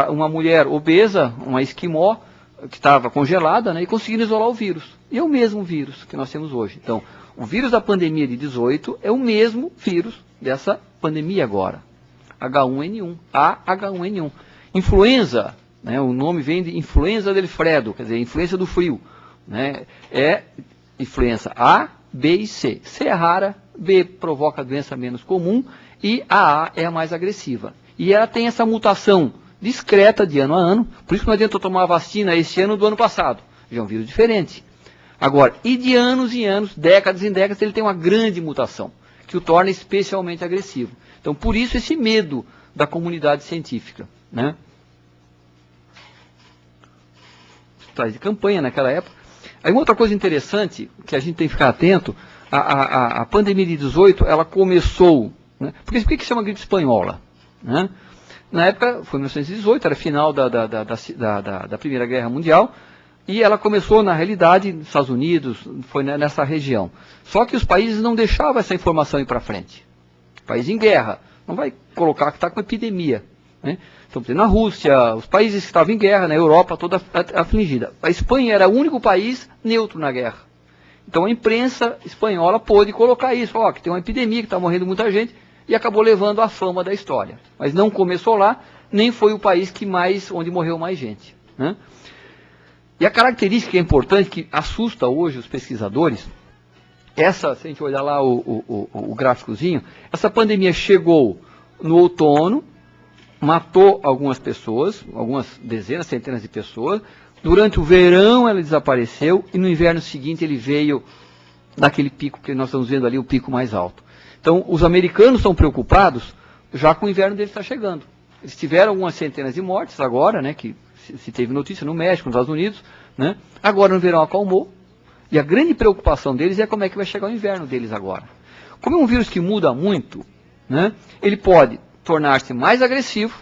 uma mulher obesa, uma esquimó, que estava congelada, né? E conseguiram isolar o vírus. E é o mesmo vírus que nós temos hoje. Então, o vírus da pandemia de 18 é o mesmo vírus dessa pandemia agora. H1N1, H1N1. Influenza, né? O nome vem de influenza del freddo, quer dizer, influenza do frio. Né? É influenza A, B e C. C é rara, B provoca a doença menos comum e a é a mais agressiva. E ela tem essa mutação discreta de ano a ano, por isso que não adianta eu tomar a vacina esse ano do ano passado. Já é um vírus diferente. Agora, e de anos em anos, décadas em décadas, ele tem uma grande mutação, que o torna especialmente agressivo. Então, por isso esse medo da comunidade científica. Né? Hospitais de campanha naquela época. Aí uma outra coisa interessante, que a gente tem que ficar atento, a pandemia de 18, ela começou, né? Por que chama gripe espanhola? Né? Na época, foi 1918, era final da Primeira Guerra Mundial, e ela começou, na realidade, nos Estados Unidos, foi nessa região. Só que os países não deixavam essa informação ir para frente. País em guerra, não vai colocar que está com epidemia. Né? Então, na Rússia, os países que estavam em guerra, na Europa toda afligida. A Espanha era o único país neutro na guerra. Então a imprensa espanhola pôde colocar isso, que tem uma epidemia, que está morrendo muita gente, e acabou levando a fama da história. Mas não começou lá, nem foi o país onde morreu mais gente. Né? E a característica que é importante, que assusta hoje os pesquisadores, se a gente olhar lá o gráficozinho, essa pandemia chegou no outono, matou algumas pessoas, algumas dezenas, centenas de pessoas. Durante o verão ela desapareceu e no inverno seguinte ele veio daquele pico que nós estamos vendo ali, o pico mais alto. Então os americanos estão preocupados já com o inverno deles está chegando. Eles tiveram algumas centenas de mortes agora, né, que se teve notícia no México, nos Estados Unidos, né? Agora no verão acalmou e a grande preocupação deles é como é que vai chegar o inverno deles agora. Como é um vírus que muda muito, né, ele pode tornar-se mais agressivo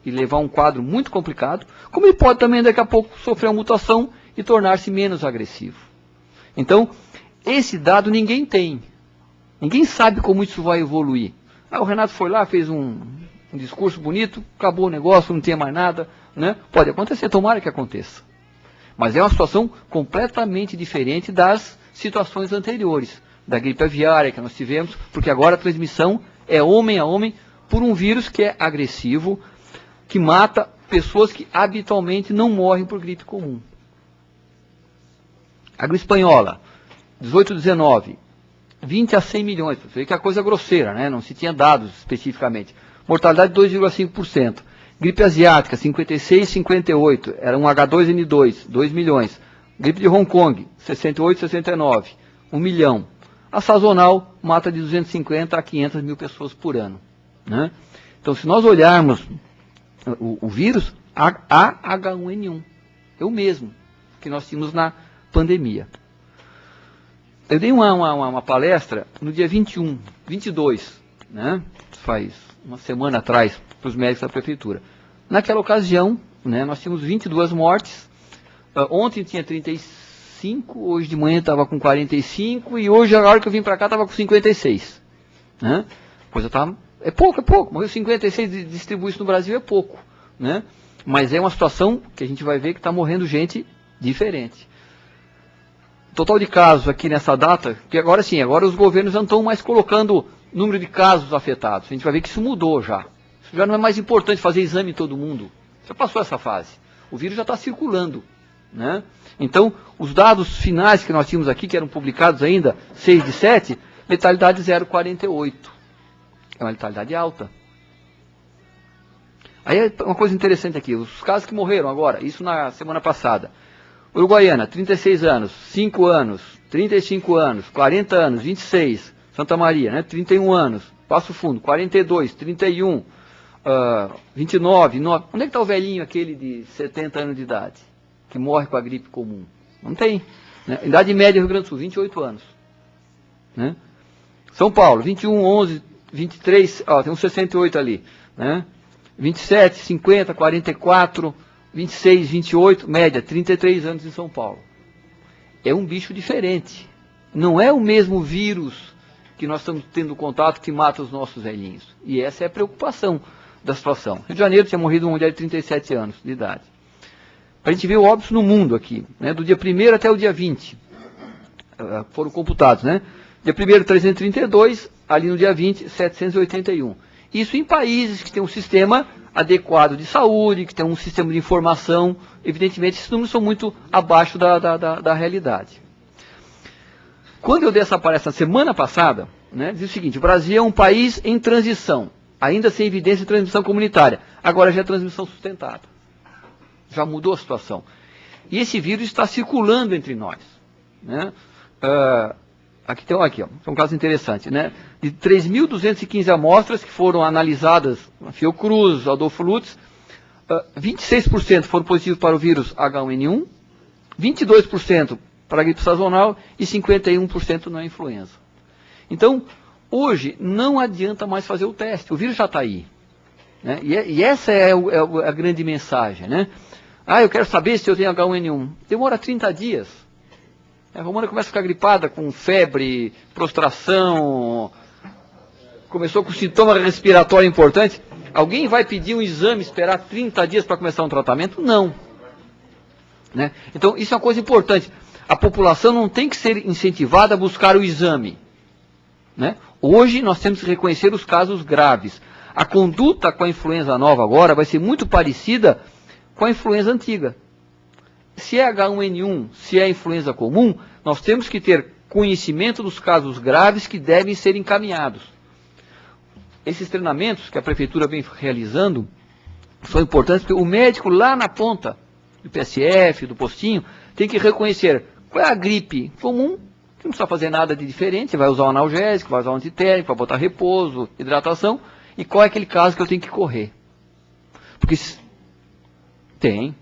e levar a um quadro muito complicado, como ele pode também daqui a pouco sofrer uma mutação e tornar-se menos agressivo. Então, esse dado ninguém tem. Ninguém sabe como isso vai evoluir. O Renato foi lá, fez um discurso bonito, acabou o negócio, não tinha mais nada, né? Pode acontecer, tomara que aconteça. Mas é uma situação completamente diferente das situações anteriores, da gripe aviária que nós tivemos, porque agora a transmissão é homem a homem por um vírus que é agressivo, que mata pessoas que habitualmente não morrem por gripe comum. A gripe espanhola, 18, 19, 20 a 100 milhões, você vê que é a coisa grosseira, né? Não se tinha dados especificamente. Mortalidade 2,5%. Gripe asiática, 56, 58, era um H2N2, 2 milhões. Gripe de Hong Kong, 68, 69, 1 milhão. A sazonal mata de 250 a 500 mil pessoas por ano, né? Então, se nós olharmos o vírus, H1N1, é o mesmo que nós tínhamos na pandemia. Eu dei uma palestra no dia 22, né? Faz uma semana atrás, para os médicos da prefeitura. Naquela ocasião, né, nós tínhamos 22 mortes. Ontem tinha 35, hoje de manhã estava com 45 e hoje, a hora que eu vim para cá, estava com 56. Né? Coisa tá, é pouco. Morreu 56, distribui isso no Brasil é pouco. Né? Mas é uma situação que a gente vai ver que está morrendo gente diferente. Total de casos aqui nessa data, que agora sim, agora os governos não estão mais colocando número de casos afetados. A gente vai ver que isso mudou já. Isso já não é mais importante fazer exame em todo mundo. Já passou essa fase. O vírus já está circulando. Né? Então, os dados finais que nós tínhamos aqui, que eram publicados ainda, 6/7, letalidade 0,48. É uma letalidade alta. Aí é uma coisa interessante aqui, os casos que morreram agora, isso na semana passada. Uruguaiana, 36 anos, 5 anos, 35 anos, 40 anos, 26. Santa Maria, né, 31 anos. Passo Fundo, 42, 31, 29, 9. Onde é que está o velhinho aquele de 70 anos de idade, que morre com a gripe comum? Não tem. Né? Idade média do Rio Grande do Sul, 28 anos. Né? São Paulo, 21, 11, 23, tem uns 68 ali. Né? 27, 50, 44, 26, 28, média, 33 anos em São Paulo. É um bicho diferente. Não é o mesmo vírus que nós estamos tendo contato que mata os nossos velhinhos. E essa é a preocupação da situação. Rio de Janeiro tinha morrido uma mulher de 37 anos de idade. A gente vê o óbitos no mundo aqui, né, do dia 1º até o dia 20. Foram computados, né? Dia 1º, 332, ali no dia 20, 781. Isso em países que têm um sistema adequado de saúde, que tem um sistema de informação. Evidentemente, esses números são muito abaixo da realidade. Quando eu dei essa palestra na semana passada, né, dizia o seguinte: o Brasil é um país em transição, ainda sem evidência de transmissão comunitária. Agora já é transmissão sustentada. Já mudou a situação. E esse vírus está circulando entre nós. Né? Aqui tem um caso interessante. Né? De 3.215 amostras que foram analisadas na Fiocruz, Adolfo Lutz, 26% foram positivos para o vírus H1N1, 22% para a gripe sazonal e 51% na influenza. Então, hoje, não adianta mais fazer o teste, o vírus já está aí. Né? E essa é a grande mensagem. Né? Eu quero saber se eu tenho H1N1. Demora 30 dias. A Romana começa a ficar gripada com febre, prostração, começou com sintoma respiratório importante. Alguém vai pedir um exame, esperar 30 dias para começar um tratamento? Não. Né? Então, isso é uma coisa importante. A população não tem que ser incentivada a buscar o exame. Né? Hoje nós temos que reconhecer os casos graves. A conduta com a influenza nova agora vai ser muito parecida com a influenza antiga. Se é H1N1, se é influenza comum, nós temos que ter conhecimento dos casos graves que devem ser encaminhados. Esses treinamentos que a prefeitura vem realizando são importantes porque o médico lá na ponta do PSF, do postinho, tem que reconhecer qual é a gripe comum, que não precisa fazer nada de diferente, vai usar um analgésico, vai usar um antitérmico, vai botar repouso, hidratação, e qual é aquele caso que eu tenho que correr. Porque tem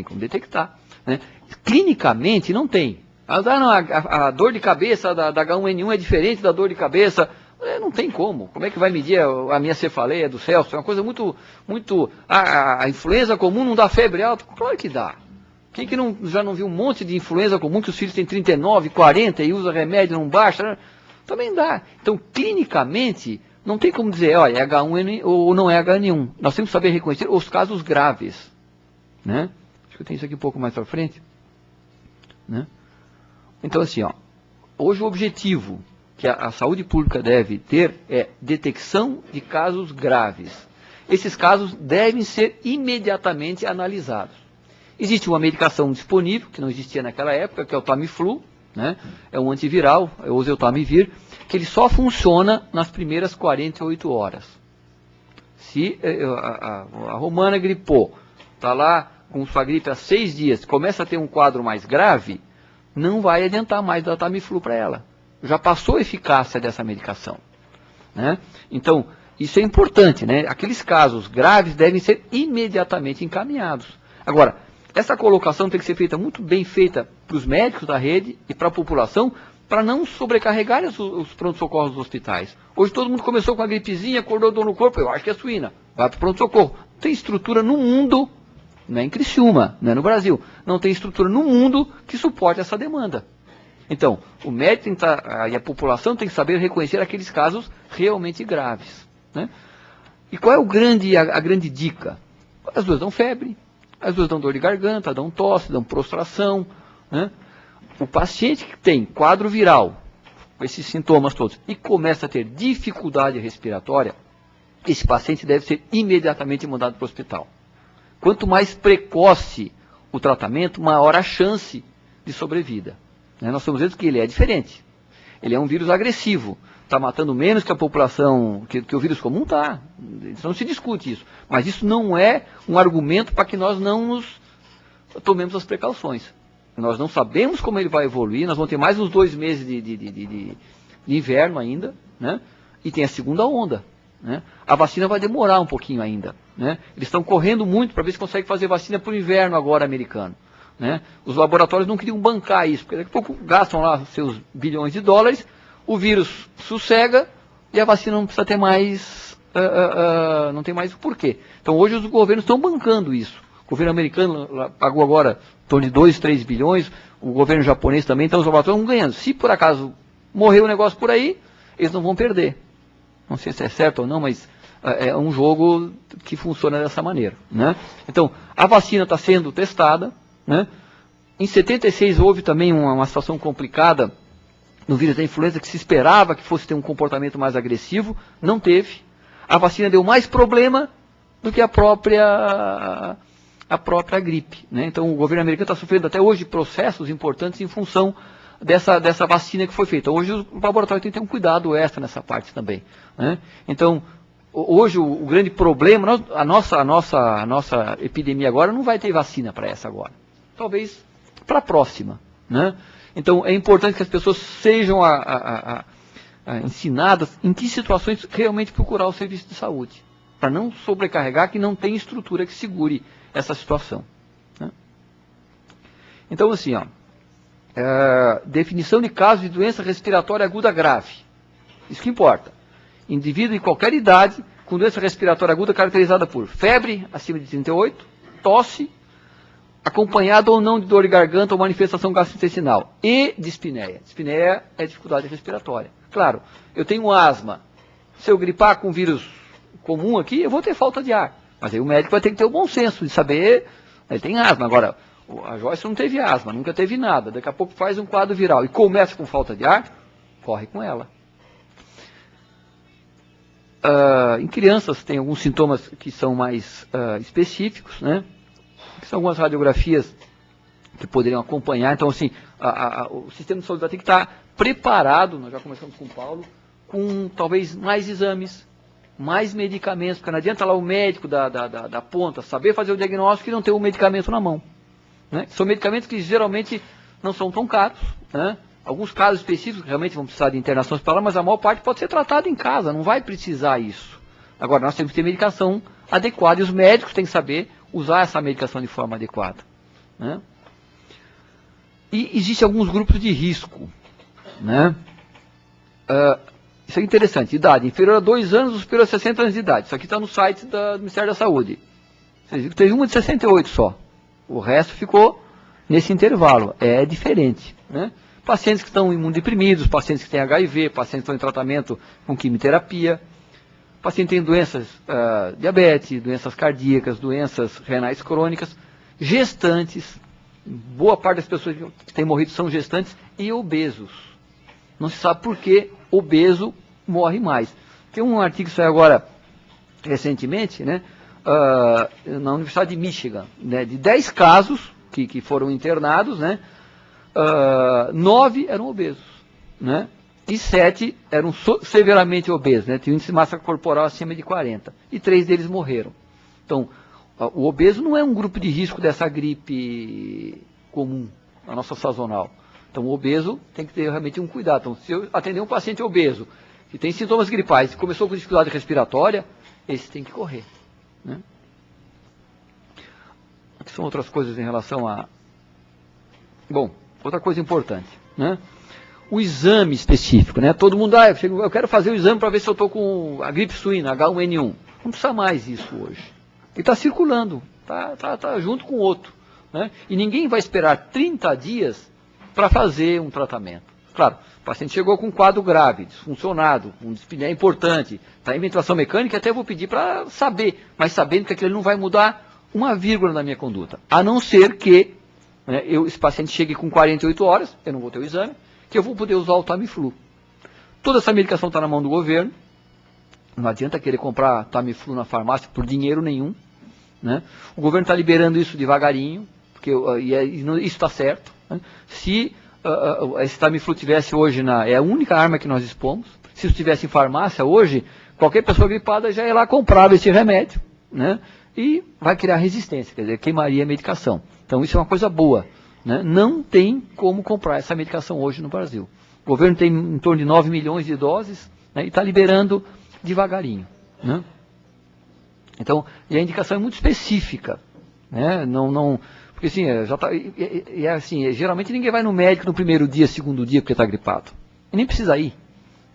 como detectar. Né? Clinicamente não tem. A dor de cabeça da H1N1 é diferente da dor de cabeça. Não tem como. Como é que vai medir a minha cefaleia do Celso? É uma coisa muito... A influenza comum não dá febre alta? Claro que dá. Quem que já não viu um monte de influenza comum que os filhos têm 39, 40 e usa remédio, não baixa? Também dá. Então, clinicamente, não tem como dizer, olha, é H1N1 ou não é H1N1. Nós temos que saber reconhecer os casos graves. Né? Acho que eu tenho isso aqui um pouco mais para frente. Né? Então, assim, ó, hoje o objetivo que a saúde pública deve ter é detecção de casos graves. Esses casos devem ser imediatamente analisados. Existe uma medicação disponível, que não existia naquela época, que é o Tamiflu, né? É um antiviral, é o Oseltamivir, que ele só funciona nas primeiras 48 horas. Se a Romana gripou, está lá com sua gripe há 6 dias, começa a ter um quadro mais grave, não vai adiantar mais dar Tamiflu para ela. Já passou a eficácia dessa medicação. Né? Então, isso é importante, né? Aqueles casos graves devem ser imediatamente encaminhados. Agora, essa colocação tem que ser feita muito bem feita para os médicos da rede e para a população, para não sobrecarregar os pronto-socorros dos hospitais. Hoje todo mundo começou com a gripezinha, acordou dor no corpo, eu acho que é suína, vai para o pronto-socorro. Tem estrutura no mundo, não é em Criciúma, não é no Brasil, não tem estrutura no mundo que suporte essa demanda. Então, o médico tem que e a população tem que saber reconhecer aqueles casos realmente graves. Né? E qual é a grande dica? As duas dão febre, as duas dão dor de garganta, dão tosse, dão prostração. Né? O paciente que tem quadro viral, com esses sintomas todos, e começa a ter dificuldade respiratória, esse paciente deve ser imediatamente mandado para o hospital. Quanto mais precoce o tratamento, maior a chance de sobrevida. Né? Nós estamos vendo que ele é diferente. Ele é um vírus agressivo. Está matando menos que a população, que o vírus comum está. Não se discute isso. Mas isso não é um argumento para que nós não nos tomemos as precauções. Nós não sabemos como ele vai evoluir. Nós vamos ter mais uns 2 meses de inverno ainda. Né? E tem a segunda onda. Né? A vacina vai demorar um pouquinho ainda. Né? Eles estão correndo muito para ver se conseguem fazer vacina para o inverno agora americano. Né? Os laboratórios não queriam bancar isso, porque daqui a pouco gastam lá seus bilhões de dólares, o vírus sossega e a vacina não precisa ter mais, não tem mais o porquê. Então hoje os governos estão bancando isso. O governo americano pagou agora em torno de 2, 3 bilhões, o governo japonês também, então os laboratórios estão ganhando. Se por acaso morrer o negócio por aí, eles não vão perder. Não sei se é certo ou não, mas é um jogo que funciona dessa maneira. Né? Então, a vacina está sendo testada. Né? Em 76 houve também uma situação complicada no vírus da influenza, que se esperava que fosse ter um comportamento mais agressivo, não teve. A vacina deu mais problema do que a própria gripe. Né? Então o governo americano está sofrendo até hoje processos importantes em função dessa vacina que foi feita. Hoje o laboratório tem que ter um cuidado extra nessa parte também. Né? Então, hoje o grande problema, a nossa epidemia agora não vai ter vacina para essa agora. Talvez para a próxima. Né? Então é importante que as pessoas sejam ensinadas em que situações realmente procurar o serviço de saúde, para não sobrecarregar que não tem estrutura que segure essa situação. Né? Então assim, definição de casos de doença respiratória aguda grave. Isso que importa. Indivíduo de qualquer idade com doença respiratória aguda caracterizada por febre acima de 38, tosse, acompanhado ou não de dor de garganta ou manifestação gastrointestinal, e dispneia. Dispneia é dificuldade respiratória. Claro, eu tenho asma. Se eu gripar com vírus comum aqui, eu vou ter falta de ar. Mas aí o médico vai ter que ter o bom senso de saber, ele tem asma. Agora, a Joyce não teve asma, nunca teve nada. Daqui a pouco faz um quadro viral e começa com falta de ar, corre com ela. Em crianças tem alguns sintomas que são mais específicos, né? Que são algumas radiografias que poderiam acompanhar. Então, assim, o sistema de saúde vai ter que estar preparado, nós já começamos com o Paulo, com talvez mais exames, mais medicamentos, porque não adianta lá o médico da ponta saber fazer o diagnóstico e não ter o medicamento na mão. Né? São medicamentos que geralmente não são tão caros, né? Alguns casos específicos realmente vão precisar de internação hospitalar, mas a maior parte pode ser tratada em casa, não vai precisar isso. Agora, nós temos que ter medicação adequada e os médicos têm que saber usar essa medicação de forma adequada. Né? E existem alguns grupos de risco. Né? Isso é interessante. Idade inferior a 2 anos ou superior a 60 anos de idade. Isso aqui está no site do Ministério da Saúde. Vocês viram que teve uma de 68 só. O resto ficou nesse intervalo. É diferente. Né? pacientes que estão imunodeprimidos, pacientes que têm HIV, pacientes que estão em tratamento com quimioterapia, pacientes que têm doenças, diabetes, doenças cardíacas, doenças renais crônicas, gestantes, boa parte das pessoas que têm morrido são gestantes e obesos. Não se sabe por que obeso morre mais. Tem um artigo que saiu agora, recentemente, né, na Universidade de Michigan, né, de 10 casos que foram internados, né, 9 eram obesos, né, e 7 eram severamente obesos, né, tinham índice de massa corporal acima de 40, e 3 deles morreram. Então, o obeso não é um grupo de risco dessa gripe comum, a nossa sazonal. Então, o obeso tem que ter realmente um cuidado. Então, se eu atender um paciente obeso, que tem sintomas gripais, começou com dificuldade respiratória, esse tem que correr, né? Aqui são outras coisas em relação a... Bom, outra coisa importante, né? O exame específico, né? Todo mundo, eu quero fazer o exame para ver se eu estou com a gripe suína, H1N1. Não precisa mais isso hoje. Ele está circulando, tá junto com o outro, né? E ninguém vai esperar 30 dias para fazer um tratamento. Claro, o paciente chegou com um quadro grave, disfuncionado, com dispneia importante, está em ventilação mecânica, até vou pedir para saber, mas sabendo que aquilo não vai mudar uma vírgula na minha conduta. A não ser que, né, esse paciente chegue com 48 horas, eu não vou ter o exame, que eu vou poder usar o Tamiflu. Toda essa medicação está na mão do governo, não adianta querer comprar Tamiflu na farmácia por dinheiro nenhum, né? O governo está liberando isso devagarinho, porque isso está certo, né? Se esse Tamiflu tivesse hoje, é a única arma que nós dispomos, se isso tivesse em farmácia hoje, qualquer pessoa gripada já ia lá comprava esse remédio, né? E vai criar resistência, quer dizer, queimaria a medicação. Então isso é uma coisa boa, né? Não tem como comprar essa medicação hoje no Brasil. O governo tem em torno de 9 milhões de doses, né, e está liberando devagarinho, né? Então, e a indicação é muito específica, né? Porque assim, geralmente ninguém vai no médico no primeiro dia, segundo dia, porque está gripado. E nem precisa ir,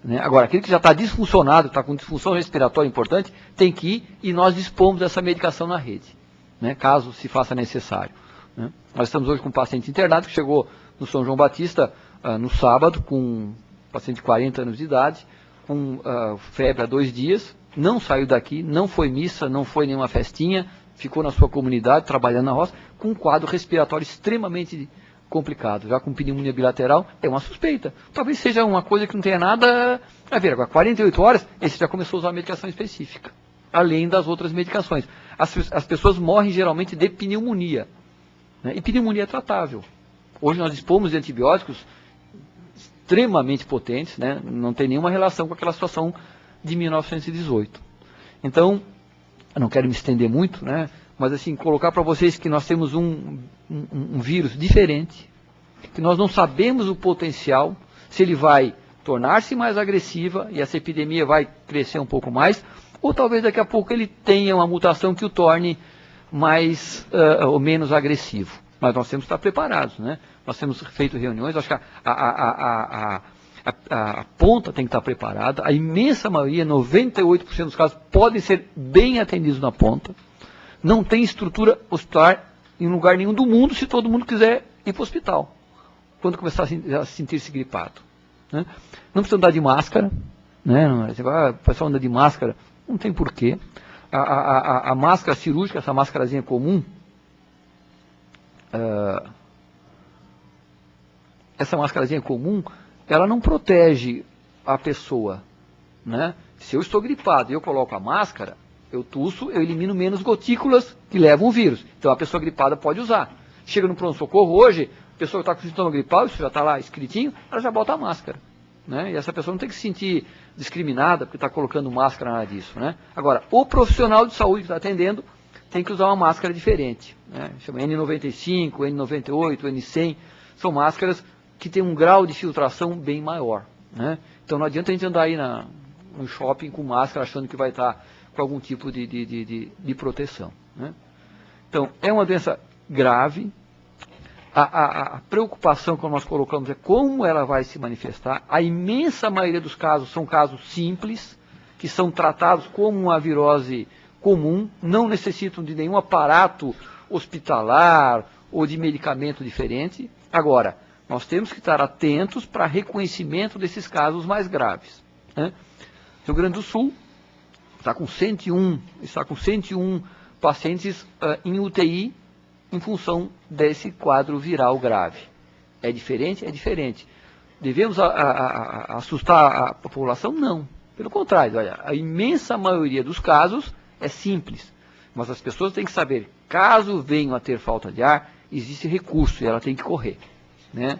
né? Agora, aquele que já está disfuncionado, está com disfunção respiratória importante, tem que ir e nós dispomos dessa medicação na rede, né, caso se faça necessário, né? Nós estamos hoje com um paciente internado que chegou no São João Batista no sábado, com um paciente de 40 anos de idade, com febre há 2 dias, não saiu daqui, não foi missa, não foi nenhuma festinha, ficou na sua comunidade, trabalhando na roça, com um quadro respiratório extremamente complicado, já com pneumonia bilateral, é uma suspeita. Talvez seja uma coisa que não tenha nada a ver. Agora, 48 horas, esse já começou a usar uma medicação específica, além das outras medicações. As pessoas morrem geralmente de pneumonia, né? E pneumonia é tratável. Hoje nós dispomos de antibióticos extremamente potentes, né? Não tem nenhuma relação com aquela situação de 1918. Então, eu não quero me estender muito, né? Mas assim, colocar para vocês que nós temos um vírus diferente, que nós não sabemos o potencial, se ele vai tornar-se mais agressiva e essa epidemia vai crescer um pouco mais, ou talvez daqui a pouco ele tenha uma mutação que o torne mais ou menos agressivo. Mas nós temos que estar preparados, né? Nós temos feito reuniões, acho que a ponta tem que estar preparada, a imensa maioria, 98% dos casos, podem ser bem atendidos na ponta. Não tem estrutura hospitalar em lugar nenhum do mundo se todo mundo quiser ir para o hospital, quando começar a sentir-se gripado, né? Não precisa andar de máscara, né? O pessoal anda de máscara, não tem porquê. A máscara cirúrgica, essa máscarazinha comum, essa máscarazinha comum, ela não protege a pessoa, né? Se eu estou gripado e eu coloco a máscara, eu tuço, eu elimino menos gotículas que levam o vírus. Então a pessoa gripada pode usar. Chega no pronto-socorro hoje, a pessoa está com sintoma gripal, isso já está lá escritinho, ela já bota a máscara, né? E essa pessoa não tem que se sentir discriminada porque está colocando máscara, nada disso, né? Agora, o profissional de saúde que está atendendo tem que usar uma máscara diferente, né? Chama N95, N98, N100, são máscaras que têm um grau de filtração bem maior, né? Então não adianta a gente andar aí no shopping com máscara achando que vai estar com algum tipo de proteção, né? Então, é uma doença grave. A preocupação que nós colocamos é como ela vai se manifestar. A imensa maioria dos casos são casos simples, que são tratados como uma virose comum, não necessitam de nenhum aparato hospitalar ou de medicamento diferente. Agora, Nós temos que estar atentos para reconhecimento desses casos mais graves, né? Rio Grande do Sul está com 101 pacientes em UTI em função desse quadro viral grave. É diferente? É diferente. Devemos assustar a população? Não. Pelo contrário, olha, a imensa maioria dos casos é simples. Mas as pessoas têm que saber, caso venham a ter falta de ar, existe recurso e ela tem que correr, né?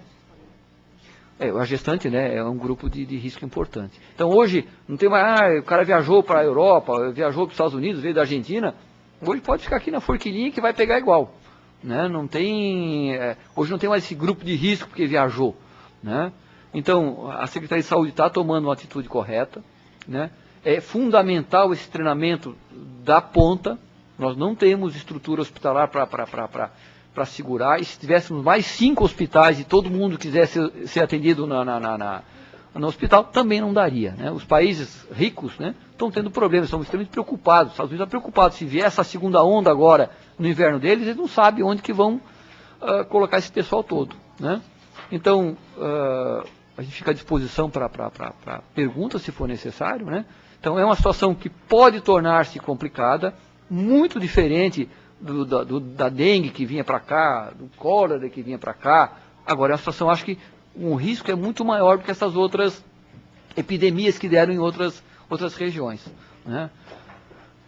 A gestante, né, é um grupo de risco importante. Então hoje, não tem mais, o cara viajou para a Europa, viajou para os Estados Unidos, veio da Argentina, hoje pode ficar aqui na forquilinha que vai pegar igual, né? Não tem, hoje não tem mais esse grupo de risco porque viajou, né? Então, a Secretaria de Saúde está tomando uma atitude correta, né? É fundamental esse treinamento da ponta. Nós não temos estrutura hospitalar para segurar. E se tivéssemos mais 5 hospitais e todo mundo quisesse ser atendido no hospital, também não daria, né? Os países ricos, né, estão tendo problemas, estão extremamente preocupados. Os Estados Unidos estão preocupados. Se vier essa segunda onda agora no inverno deles, eles não sabem onde que vão colocar esse pessoal todo, né? Então, a gente fica à disposição para perguntas, se for necessário, né? Então, é uma situação que pode tornar-se complicada, muito diferente da dengue que vinha para cá, do cólera que vinha para cá. Agora, é uma situação, acho que o risco é muito maior do que essas outras epidemias que deram em outras regiões, né?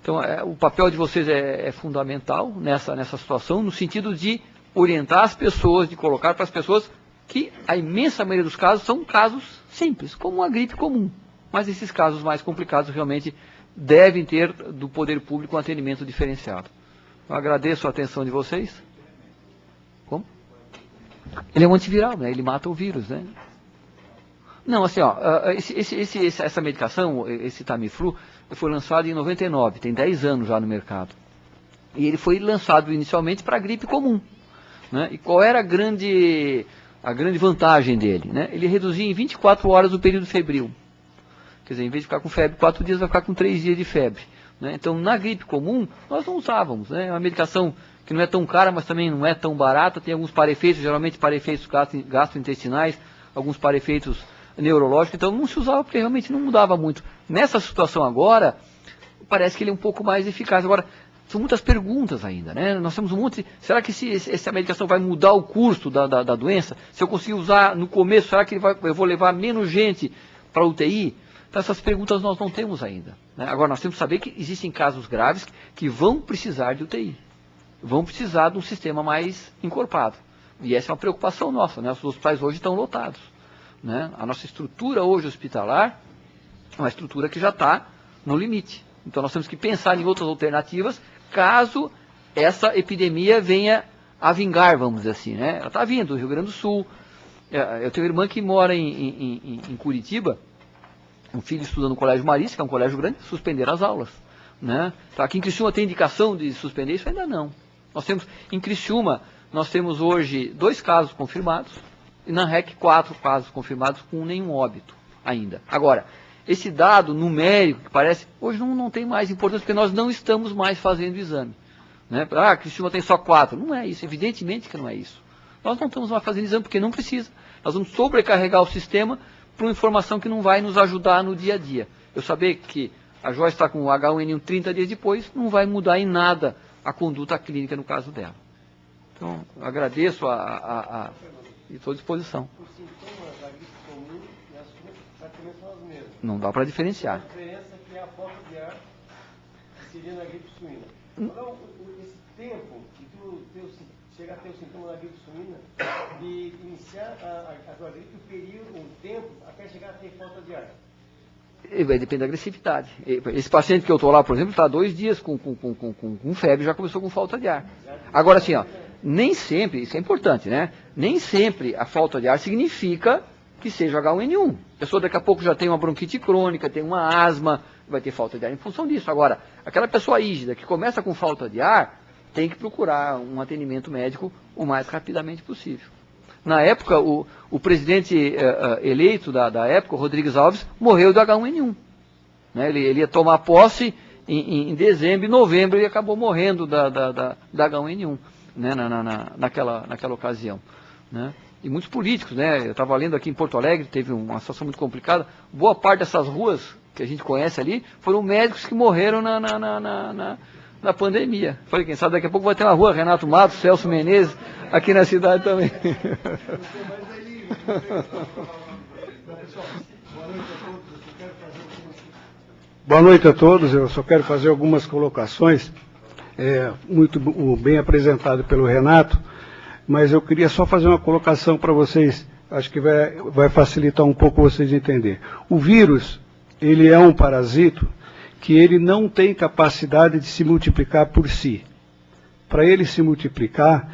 Então, o papel de vocês é fundamental nessa situação, no sentido de orientar as pessoas, de colocar para as pessoas que a imensa maioria dos casos são casos simples, como uma gripe comum. Mas esses casos mais complicados realmente devem ter do poder público um atendimento diferenciado. Eu agradeço a atenção de vocês. Como? Ele é um antiviral, né? Ele mata o vírus, né? Não, assim, ó, essa medicação, esse Tamiflu, foi lançado em 99, tem 10 anos já no mercado. E ele foi lançado inicialmente para a gripe comum, né? E qual era a grande vantagem dele, né? Ele reduzia em 24 horas o período febril. Quer dizer, em vez de ficar com febre 4 dias, vai ficar com 3 dias de febre, né? Então, na gripe comum, nós não usávamos, né? É uma medicação que não é tão cara, mas também não é tão barata. Tem alguns parefeitos, geralmente parefeitos gastrointestinais, alguns parefeitos neurológicos. Então, não se usava porque realmente não mudava muito. Nessa situação agora, parece que ele é um pouco mais eficaz. Agora, são muitas perguntas ainda, né? Nós temos um monte. Será que essa medicação vai mudar o curso da doença? Se eu conseguir usar no começo, será que eu vou levar menos gente para a UTI? Então, essas perguntas nós não temos ainda, né? Agora, nós temos que saber que existem casos graves que vão precisar de UTI. Vão precisar de um sistema mais encorpado. E essa é uma preocupação nossa, né? Os hospitais hoje estão lotados, né? A nossa estrutura hoje hospitalar é uma estrutura que já está no limite. Então, nós temos que pensar em outras alternativas caso essa epidemia venha a vingar, vamos dizer assim, né? Ela está vindo do Rio Grande do Sul. Eu tenho uma irmã que mora em Curitiba, um filho estuda no Colégio Marista, que é um colégio grande, suspenderam as aulas, né? Então, aqui em Criciúma tem indicação de suspender isso? Ainda não. Em Criciúma, nós temos hoje 2 casos confirmados, e na REC 4 casos confirmados com nenhum óbito ainda. Agora, esse dado numérico que parece, hoje não tem mais importância, porque nós não estamos mais fazendo exame, né? Criciúma tem só 4. Não é isso, evidentemente que não é isso. Nós não estamos mais fazendo exame porque não precisa. Nós vamos sobrecarregar o sistema para uma informação que não vai nos ajudar no dia a dia. Eu saber que a Joyce está com o H1N1 30 dias depois, não vai mudar em nada a conduta clínica no caso dela. Então, eu agradeço e estou à disposição. Os sintomas da gripe comum e as suas praticamente são as mesmas. Não dá para diferenciar. A diferença é que é a falta de ar que seria na gripe suína. Então, esse tempo que tu chega a ter o sintoma da gripe suína, de iniciar a tua gripe, o tempo até chegar a ter falta de ar. Vai depender da agressividade. Esse paciente que eu estou lá, por exemplo, está 2 dias com febre, já começou com falta de ar. Agora, assim, ó, nem sempre, isso é importante, né? Nem sempre a falta de ar significa que seja H1N1. A pessoa daqui a pouco já tem uma bronquite crônica, tem uma asma, vai ter falta de ar em função disso. Agora, aquela pessoa rígida que começa com falta de ar, tem que procurar um atendimento médico o mais rapidamente possível. Na época, o presidente eleito da época, o Rodrigues Alves, morreu do H1N1. Né? Ele ia tomar posse em dezembro e novembro, ele acabou morrendo da H1N1, né? naquela ocasião. Né? e muitos políticos, né? Eu estava lendo aqui em Porto Alegre, teve uma situação muito complicada. Boa parte dessas ruas que a gente conhece ali foram médicos que morreram na pandemia. Falei, quem sabe daqui a pouco vai ter uma rua Renato Matos, Celso Menezes, aqui na cidade também. Boa noite a todos, eu só quero fazer algumas colocações, muito bem apresentado pelo Renato, mas eu queria só fazer uma colocação para vocês, acho que vai facilitar um pouco vocês entenderem. O vírus, ele é um parasito que ele não tem capacidade de se multiplicar por si. Para ele se multiplicar,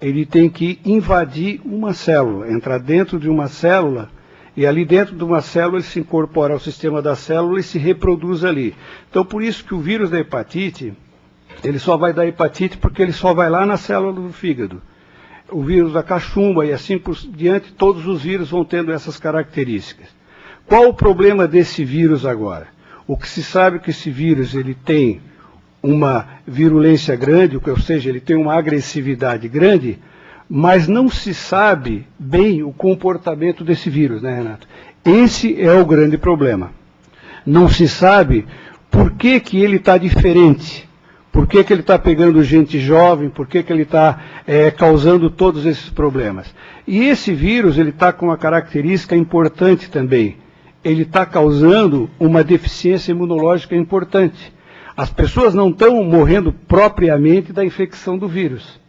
ele tem que invadir uma célula, entrar dentro de uma célula, e ali dentro de uma célula ele se incorpora ao sistema da célula e se reproduz ali. Então por isso que o vírus da hepatite, ele só vai dar hepatite porque ele só vai lá na célula do fígado. O vírus da cachumba e assim por diante, todos os vírus vão tendo essas características. Qual o problema desse vírus agora? O que se sabe é que esse vírus ele tem uma virulência grande, ou seja, ele tem uma agressividade grande, mas não se sabe bem o comportamento desse vírus, né, Renato? Esse é o grande problema. Não se sabe por que ele está diferente, por que ele está pegando gente jovem, por que ele está causando todos esses problemas. E esse vírus ele está com uma característica importante também. Ele está causando uma deficiência imunológica importante. As pessoas não estão morrendo propriamente da infecção do vírus.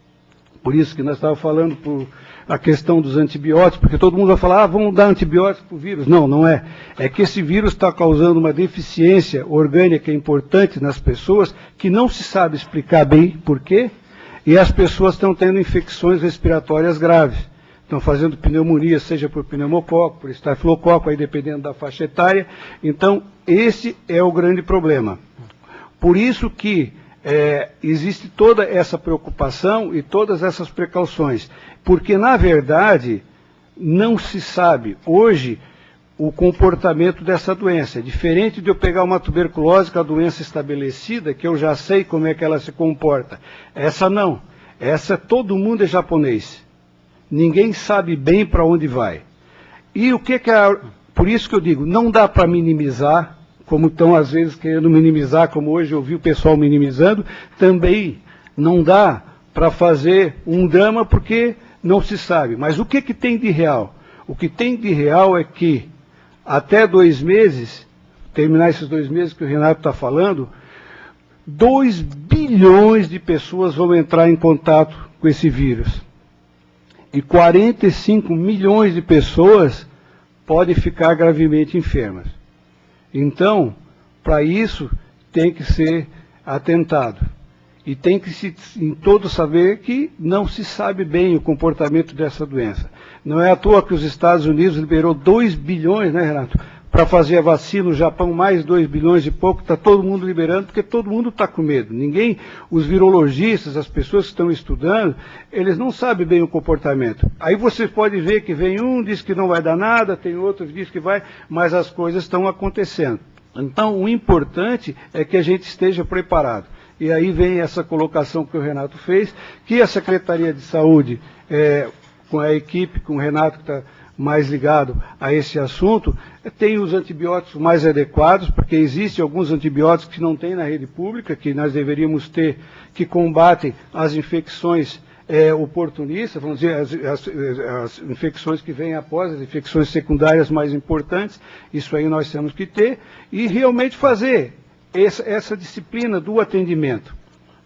Por isso que nós estávamos falando a questão dos antibióticos, porque todo mundo vai falar, vamos dar antibióticos para o vírus. Não, não é. É que esse vírus está causando uma deficiência orgânica importante nas pessoas, que não se sabe explicar bem por quê, e as pessoas estão tendo infecções respiratórias graves. Estão fazendo pneumonia, seja por pneumococo, por estafilococo, aí dependendo da faixa etária. Então, esse é o grande problema. Por isso que existe toda essa preocupação e todas essas precauções, porque na verdade não se sabe hoje o comportamento dessa doença. É diferente de eu pegar uma tuberculose com a doença estabelecida, que eu já sei como é que ela se comporta. Essa não. Essa todo mundo é japonês. Ninguém sabe bem para onde vai. E o que é... Por isso que eu digo, não dá para minimizar, como estão às vezes querendo minimizar, como hoje eu vi o pessoal minimizando, também não dá para fazer um drama porque não se sabe. Mas o que tem de real? O que tem de real é que até 2 meses, terminar esses 2 meses que o Renato está falando, 2 bilhões de pessoas vão entrar em contato com esse vírus. E 45 milhões de pessoas podem ficar gravemente enfermas. Então, para isso, tem que ser atentado. E tem que em todos saber que não se sabe bem o comportamento dessa doença. Não é à toa que os Estados Unidos liberou 2 bilhões, né, Renato, para fazer a vacina, o Japão mais 2 bilhões e pouco, está todo mundo liberando, porque todo mundo está com medo. Ninguém, os virologistas, as pessoas que estão estudando, eles não sabem bem o comportamento. Aí você pode ver que vem um, diz que não vai dar nada, tem outro que diz que vai, mas as coisas estão acontecendo. Então, o importante é que a gente esteja preparado. E aí vem essa colocação que o Renato fez, que a Secretaria de Saúde, com a equipe, com o Renato que está mais ligado a esse assunto, tem os antibióticos mais adequados, porque existem alguns antibióticos que não tem na rede pública, que nós deveríamos ter, que combatem as infecções oportunistas, vamos dizer, as infecções que vêm após, as infecções secundárias mais importantes, isso aí nós temos que ter, e realmente fazer essa disciplina do atendimento,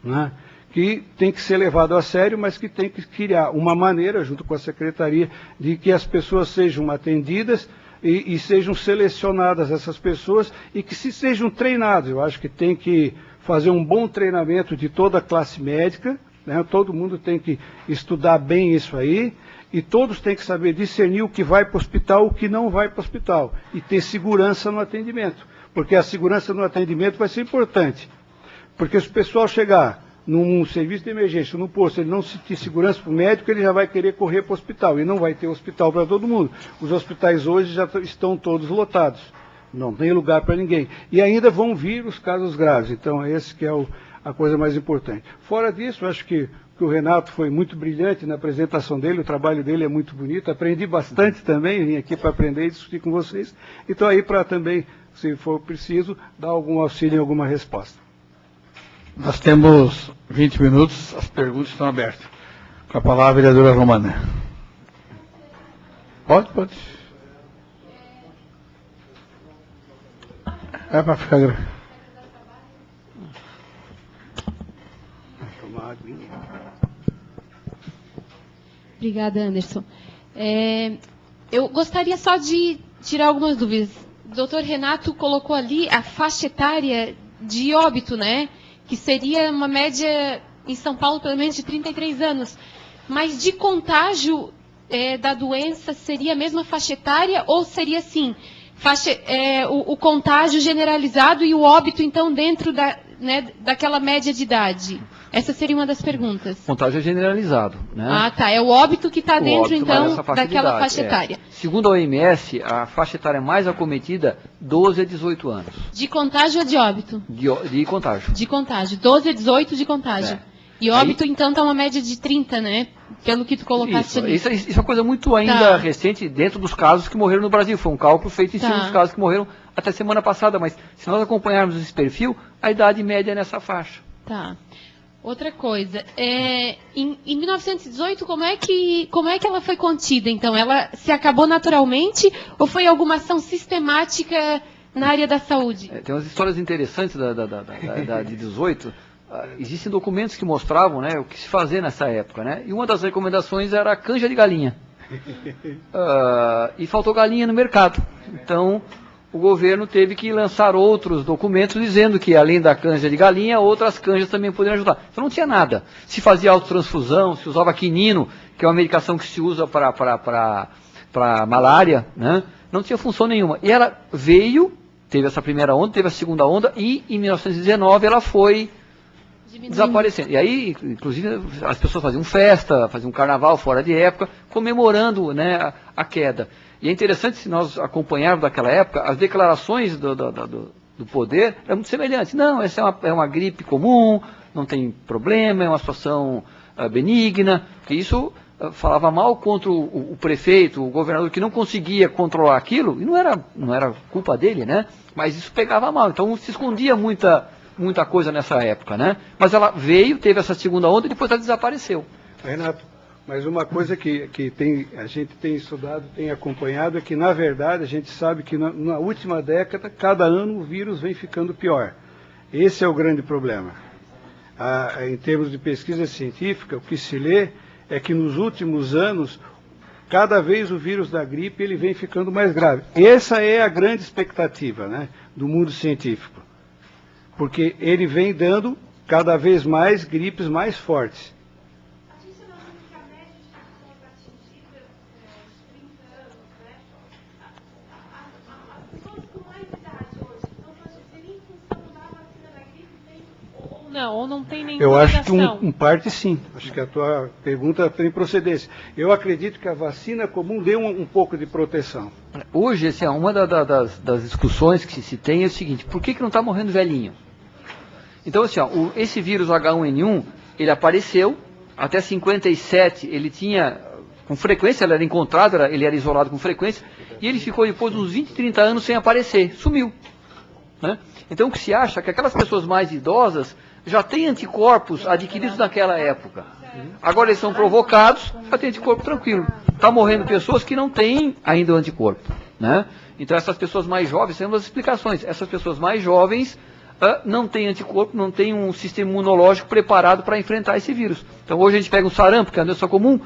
né? Que tem que ser levado a sério, mas que tem que criar uma maneira, junto com a Secretaria, de que as pessoas sejam atendidas e sejam selecionadas essas pessoas e que se sejam treinadas. Eu acho que tem que fazer um bom treinamento de toda a classe médica, né? Todo mundo tem que estudar bem isso aí, e todos têm que saber discernir o que vai para o hospital, o que não vai para o hospital, e ter segurança no atendimento, porque a segurança no atendimento vai ser importante, porque se o pessoal chegar num serviço de emergência, num posto, ele não sentir segurança para o médico, ele já vai querer correr para o hospital, e não vai ter hospital para todo mundo. Os hospitais hoje já estão todos lotados, não tem lugar para ninguém. E ainda vão vir os casos graves, então esse que é a coisa mais importante. Fora disso, acho que o Renato foi muito brilhante na apresentação dele, o trabalho dele é muito bonito, aprendi bastante também, vim aqui para aprender e discutir com vocês, e estou aí para também, se for preciso, dar algum auxílio em alguma resposta. Nós temos 20 minutos, as perguntas estão abertas. Com a palavra, a vereadora Romana. Pode. É para ficar grande. Obrigada, Anderson. Eu gostaria só de tirar algumas dúvidas. O doutor Renato colocou ali a faixa etária de óbito, né? Que seria uma média em São Paulo, pelo menos, de 33 anos. Mas de contágio da doença seria a mesma faixa etária ou seria assim, o contágio generalizado e o óbito, então, dentro daquela média de idade? Essa seria uma das perguntas. Contágio é generalizado, né? Ah, tá. É o óbito que está dentro, então, daquela faixa etária. Segundo a OMS, a faixa etária mais acometida, 12 a 18 anos. De contágio ou de óbito? De contágio. De contágio. 12 a 18 de contágio. E óbito, então, está uma média de 30, né? Pelo que tu colocaste ali. Isso é uma coisa muito ainda recente dentro dos casos que morreram no Brasil. Foi um cálculo feito em cima dos casos que morreram até semana passada. Mas se nós acompanharmos esse perfil, a idade média é nessa faixa. Tá. Outra coisa, em 1918, como é que ela foi contida, então? Ela se acabou naturalmente ou foi alguma ação sistemática na área da saúde? Tem umas histórias interessantes de 18. Existem documentos que mostravam, né, o que se fazia nessa época, né? E uma das recomendações era a canja de galinha. E faltou galinha no mercado. Então, o governo teve que lançar outros documentos dizendo que, além da canja de galinha, outras canjas também poderiam ajudar. Então não tinha nada. Se fazia autotransfusão, se usava quinino, que é uma medicação que se usa para malária, né? Não tinha função nenhuma. E ela veio, teve essa primeira onda, teve a segunda onda, e em 1919 ela foi desaparecendo. E aí, inclusive, as pessoas faziam festa, faziam um carnaval fora de época, comemorando, né, a queda. E é interessante, se nós acompanharmos daquela época, as declarações do poder eram muito semelhantes. Não, essa é uma gripe comum, não tem problema, é uma situação benigna. Porque isso falava mal contra o prefeito, o governador, que não conseguia controlar aquilo, e não era culpa dele, né? Mas isso pegava mal. Então se escondia muita coisa nessa época, né? Mas ela veio, teve essa segunda onda e depois ela desapareceu. Renato, mas uma coisa que a gente tem estudado, tem acompanhado, é que, na verdade, a gente sabe que na última década, cada ano o vírus vem ficando pior. Esse é o grande problema. Em termos de pesquisa científica, o que se lê é que nos últimos anos, cada vez o vírus da gripe ele vem ficando mais grave. Essa é a grande expectativa, né, do mundo científico. Porque ele vem dando cada vez mais gripes mais fortes. Não, ou não tem nenhuma Eu acho ligação? que parte sim. Acho que a tua pergunta tem procedência. Eu acredito que a vacina comum deu um pouco de proteção. Hoje, assim, uma das discussões que se tem é o seguinte: por que não está morrendo velhinho? Então, assim, esse vírus H1N1, ele apareceu, até 57 ele tinha, com frequência, ele era encontrado, ele era isolado com frequência, e ele ficou depois de uns 20, 30 anos sem aparecer, sumiu. Né? Então, o que se acha é que aquelas pessoas mais idosas já têm anticorpos adquiridos naquela época. Agora eles são provocados, já tem anticorpo tranquilo. Está morrendo pessoas que não têm ainda o anticorpo. Né? Então, essas pessoas mais jovens, temos as explicações, essas pessoas mais jovens não têm anticorpo, não têm um sistema imunológico preparado para enfrentar esse vírus. Então, hoje a gente pega um sarampo, que é uma doença comum,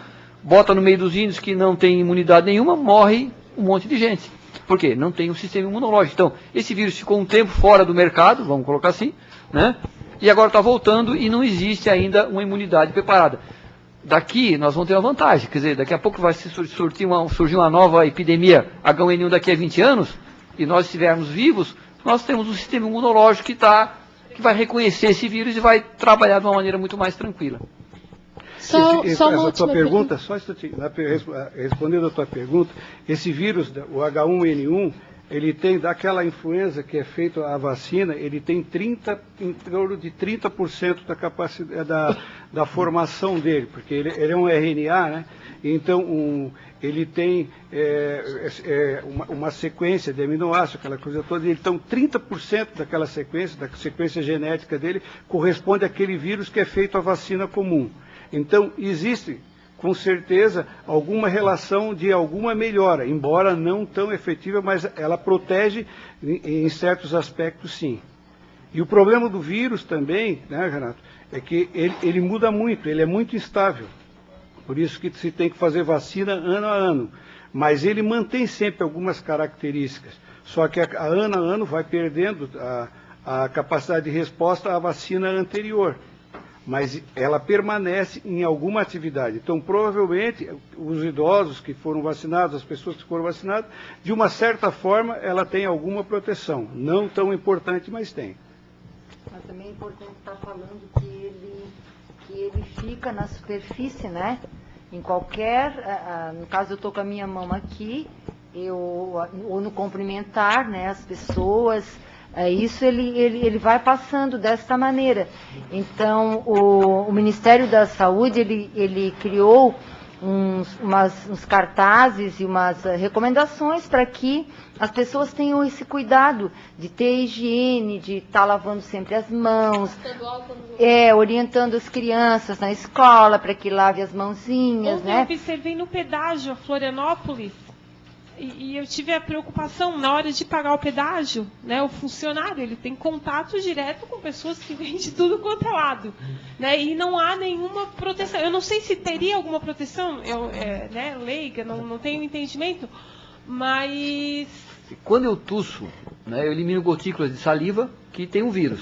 bota no meio dos índios que não tem imunidade nenhuma, morre um monte de gente. Por quê? Não tem um sistema imunológico. Então, esse vírus ficou um tempo fora do mercado, vamos colocar assim, né? E agora está voltando e não existe ainda uma imunidade preparada. Daqui nós vamos ter uma vantagem, quer dizer, daqui a pouco vai surgir uma nova epidemia H1N1 daqui a 20 anos, e nós estivermos vivos, nós temos um sistema imunológico que vai reconhecer esse vírus e vai trabalhar de uma maneira muito mais tranquila. Só uma tua pergunta, só respondendo a tua pergunta, esse vírus, o H1N1, ele tem, daquela influenza que é feita a vacina, ele tem em torno de 30% da capacidade, da formação dele, porque ele é um RNA, né? Então, ele tem uma sequência de aminoácidos, aquela coisa toda, então 30% daquela sequência, da sequência genética dele, corresponde àquele vírus que é feito a vacina comum. Então, existe, com certeza, alguma relação de alguma melhora, embora não tão efetiva, mas ela protege em certos aspectos, sim. E o problema do vírus também, né, Renato, é que ele muda muito, ele é muito instável. Por isso que se tem que fazer vacina ano a ano. Mas ele mantém sempre algumas características. Só que ano a ano vai perdendo a capacidade de resposta à vacina anterior. Mas ela permanece em alguma atividade. Então, provavelmente, os idosos que foram vacinados, as pessoas que foram vacinadas, de uma certa forma, ela tem alguma proteção. Não tão importante, mas tem. Mas também é importante estar falando que ele fica na superfície, né? Em qualquer, no caso eu estou com a minha mão aqui, ou no cumprimentar, né, as pessoas, isso ele vai passando desta maneira. Então, o Ministério da Saúde, ele criou uns cartazes e umas recomendações para que as pessoas tenham esse cuidado de ter higiene, de estar lavando sempre as mãos, orientando as crianças na escola para que lave as mãozinhas, Ontem eu observei no pedágio a Florianópolis e eu tive a preocupação na hora de pagar o pedágio, né? O funcionário, ele tem contato direto com pessoas que vêm de tudo quanto é lado, né? E não há nenhuma proteção. Eu não sei se teria alguma proteção, né, leiga, não tenho entendimento, mas... Quando eu tusso, né, eu elimino gotículas de saliva que tem um vírus.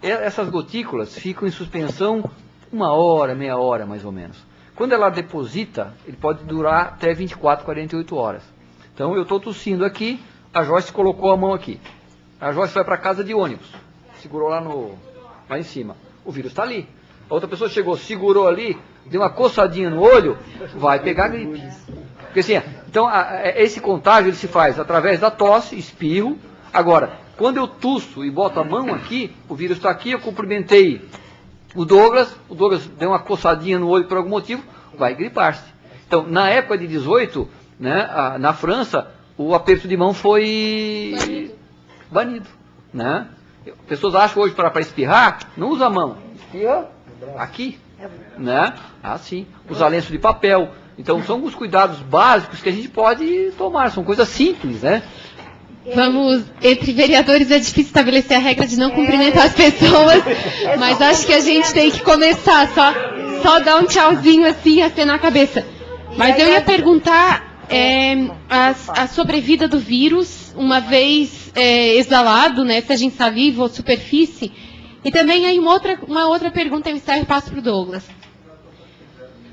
Essas gotículas ficam em suspensão 1 hora, meia hora mais ou menos. Quando ela deposita, ele pode durar até 24, 48 horas. Então eu estou tossindo aqui, a Joyce colocou a mão aqui. A Joyce vai para casa de ônibus, segurou lá em cima. O vírus está ali. A outra pessoa chegou, segurou ali, deu uma coçadinha no olho, vai pegar gripe. Porque assim, então esse contágio ele se faz através da tosse, espirro. Agora, quando eu tusso e boto a mão aqui, o vírus está aqui, eu cumprimentei o Douglas deu uma coçadinha no olho por algum motivo, vai gripar-se. Então, na época de 18, né, na França, o aperto de mão foi banido. Né? Pessoas acham hoje para espirrar, não usa a mão, espirra aqui. Né? Assim, usar lenço de papel. Então, são os cuidados básicos que a gente pode tomar, são coisas simples, né? Vamos, entre vereadores é difícil estabelecer a regra de não cumprimentar as pessoas, mas acho que a gente tem que começar, só dar um tchauzinho assim, acenar a cabeça. Mas eu ia perguntar a sobrevida do vírus, uma vez exalado, né, seja em saliva ou superfície, e também aí uma outra pergunta, eu encerro e passo para o Douglas.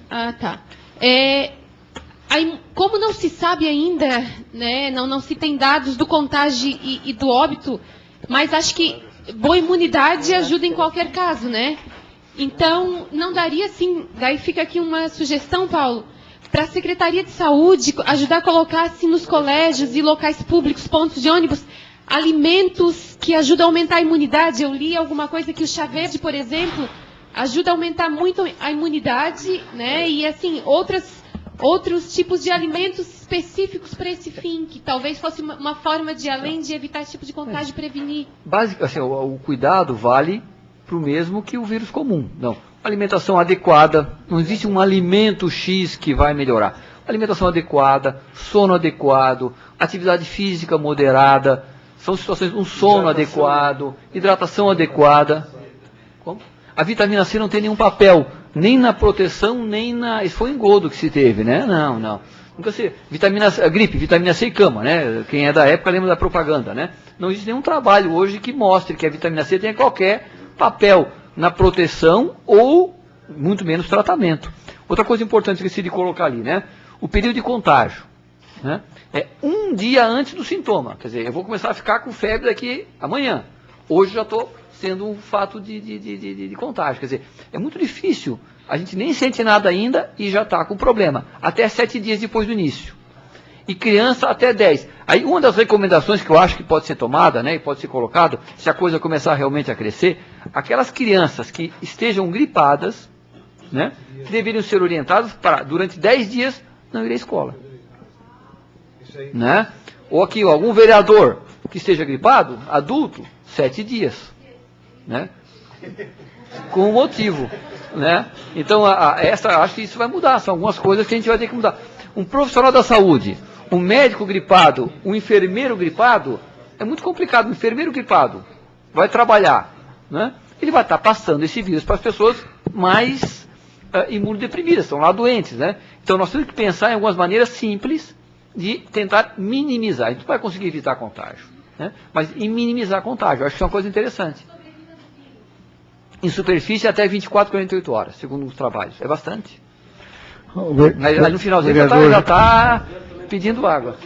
Ah, tá. Aí, como não se sabe ainda, né, não se tem dados do contágio e do óbito, mas acho que boa imunidade ajuda em qualquer caso, né? Então, não daria assim, daí fica aqui uma sugestão, Paulo, para a Secretaria de Saúde ajudar a colocar assim nos colégios e locais públicos, pontos de ônibus, alimentos que ajudam a aumentar a imunidade. Eu li alguma coisa que o chá verde, por exemplo, ajuda a aumentar muito a imunidade, né? E assim, outros tipos de alimentos específicos para esse fim, que talvez fosse uma forma de, além de evitar esse tipo de contágio, prevenir. Básico, assim, o cuidado vale para o mesmo que o vírus comum. Não. Alimentação adequada, não existe um alimento X que vai melhorar. Alimentação adequada, sono adequado, atividade física moderada, são situações, um sono adequado, hidratação adequada. Como? A vitamina C não tem nenhum papel, nem na proteção, nem na... Isso foi um engodo que se teve, né? Não. Nunca se... Gripe, vitamina C e cama, né? Quem é da época lembra da propaganda, né? Não existe nenhum trabalho hoje que mostre que a vitamina C tem qualquer papel na proteção ou, muito menos, tratamento. Outra coisa importante que eu esqueci de colocar ali, né? O período de contágio, né? É 1 dia antes do sintoma. Quer dizer, eu vou começar a ficar com febre daqui amanhã. Hoje já estou sendo um fato de contágio. Quer dizer, é muito difícil. A gente nem sente nada ainda e já está com problema. Até 7 dias depois do início. E criança até 10. Aí uma das recomendações que eu acho que pode ser tomada, né, e pode ser colocado, se a coisa começar realmente a crescer, aquelas crianças que estejam gripadas, né, deveriam ser orientadas para, durante 10 dias, não ir à escola. Né? Ou aqui, algum vereador que esteja gripado, adulto, 7 dias. Né? Com um motivo. Né? Então, acho que isso vai mudar. São algumas coisas que a gente vai ter que mudar. Um profissional da saúde, um médico gripado, um enfermeiro gripado, é muito complicado. Um enfermeiro gripado vai trabalhar, né? Ele vai estar passando esse vírus para as pessoas mais imunodeprimidas, estão lá doentes, né? Então nós temos que pensar em algumas maneiras simples de tentar minimizar. A gente não vai conseguir evitar contágio, né? Mas em minimizar contágio, eu acho que é uma coisa interessante. Em superfície até 24, 48 horas, segundo os trabalhos. É bastante. Aí no finalzinho já está pedindo água.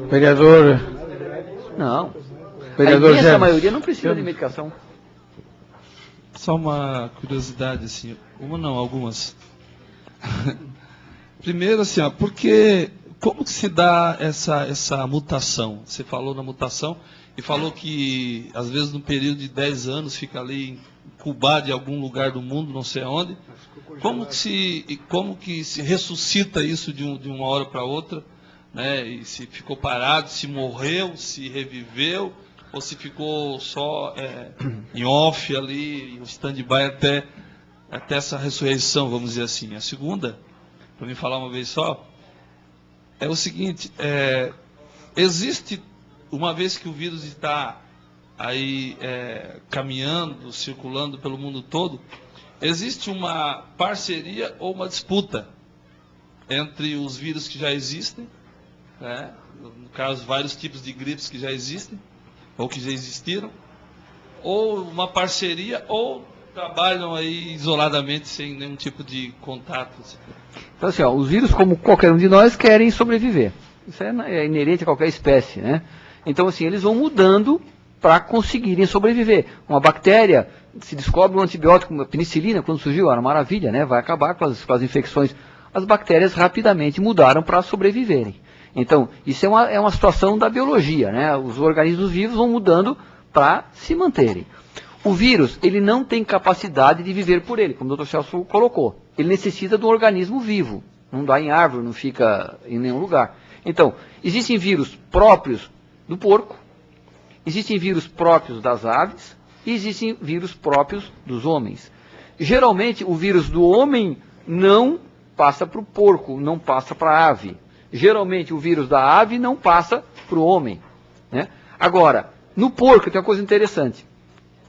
Vereador. Não. Vereador a imensa Germes. maioria não precisa de medicação. Só uma curiosidade, assim, algumas. Primeiro, assim, como que se dá essa mutação? Você falou na mutação e falou que, às vezes, no período de 10 anos, fica ali incubado em algum lugar do mundo, não sei aonde. Como que se ressuscita isso de uma hora para outra? Né? E se ficou parado, se morreu, se reviveu, ou se ficou só em off ali, em stand-by até essa ressurreição, vamos dizer assim. A segunda, para me falar uma vez só, é o seguinte, existe, uma vez que o vírus está aí caminhando, circulando pelo mundo todo, existe uma parceria ou uma disputa entre os vírus que já existem, né? No caso, vários tipos de gripes que já existem, ou que já existiram, ou uma parceria, ou trabalham aí isoladamente, sem nenhum tipo de contato. Então, assim, os vírus, como qualquer um de nós, querem sobreviver. Isso é inerente a qualquer espécie, né? Então, assim, eles vão mudando para conseguirem sobreviver. Uma bactéria, se descobre um antibiótico, uma penicilina, quando surgiu, era uma maravilha, né? Vai acabar com as infecções. As bactérias rapidamente mudaram para sobreviverem. Então, isso é uma situação da biologia, né? Os organismos vivos vão mudando para se manterem. O vírus, ele não tem capacidade de viver por ele, como o Dr. Celso colocou. Ele necessita de um organismo vivo. Não dá em árvore, não fica em nenhum lugar. Então, existem vírus próprios do porco, existem vírus próprios das aves e existem vírus próprios dos homens. Geralmente, o vírus do homem não passa para o porco, não passa para a ave. Geralmente, o vírus da ave não passa para o homem. Né? Agora, no porco tem uma coisa interessante.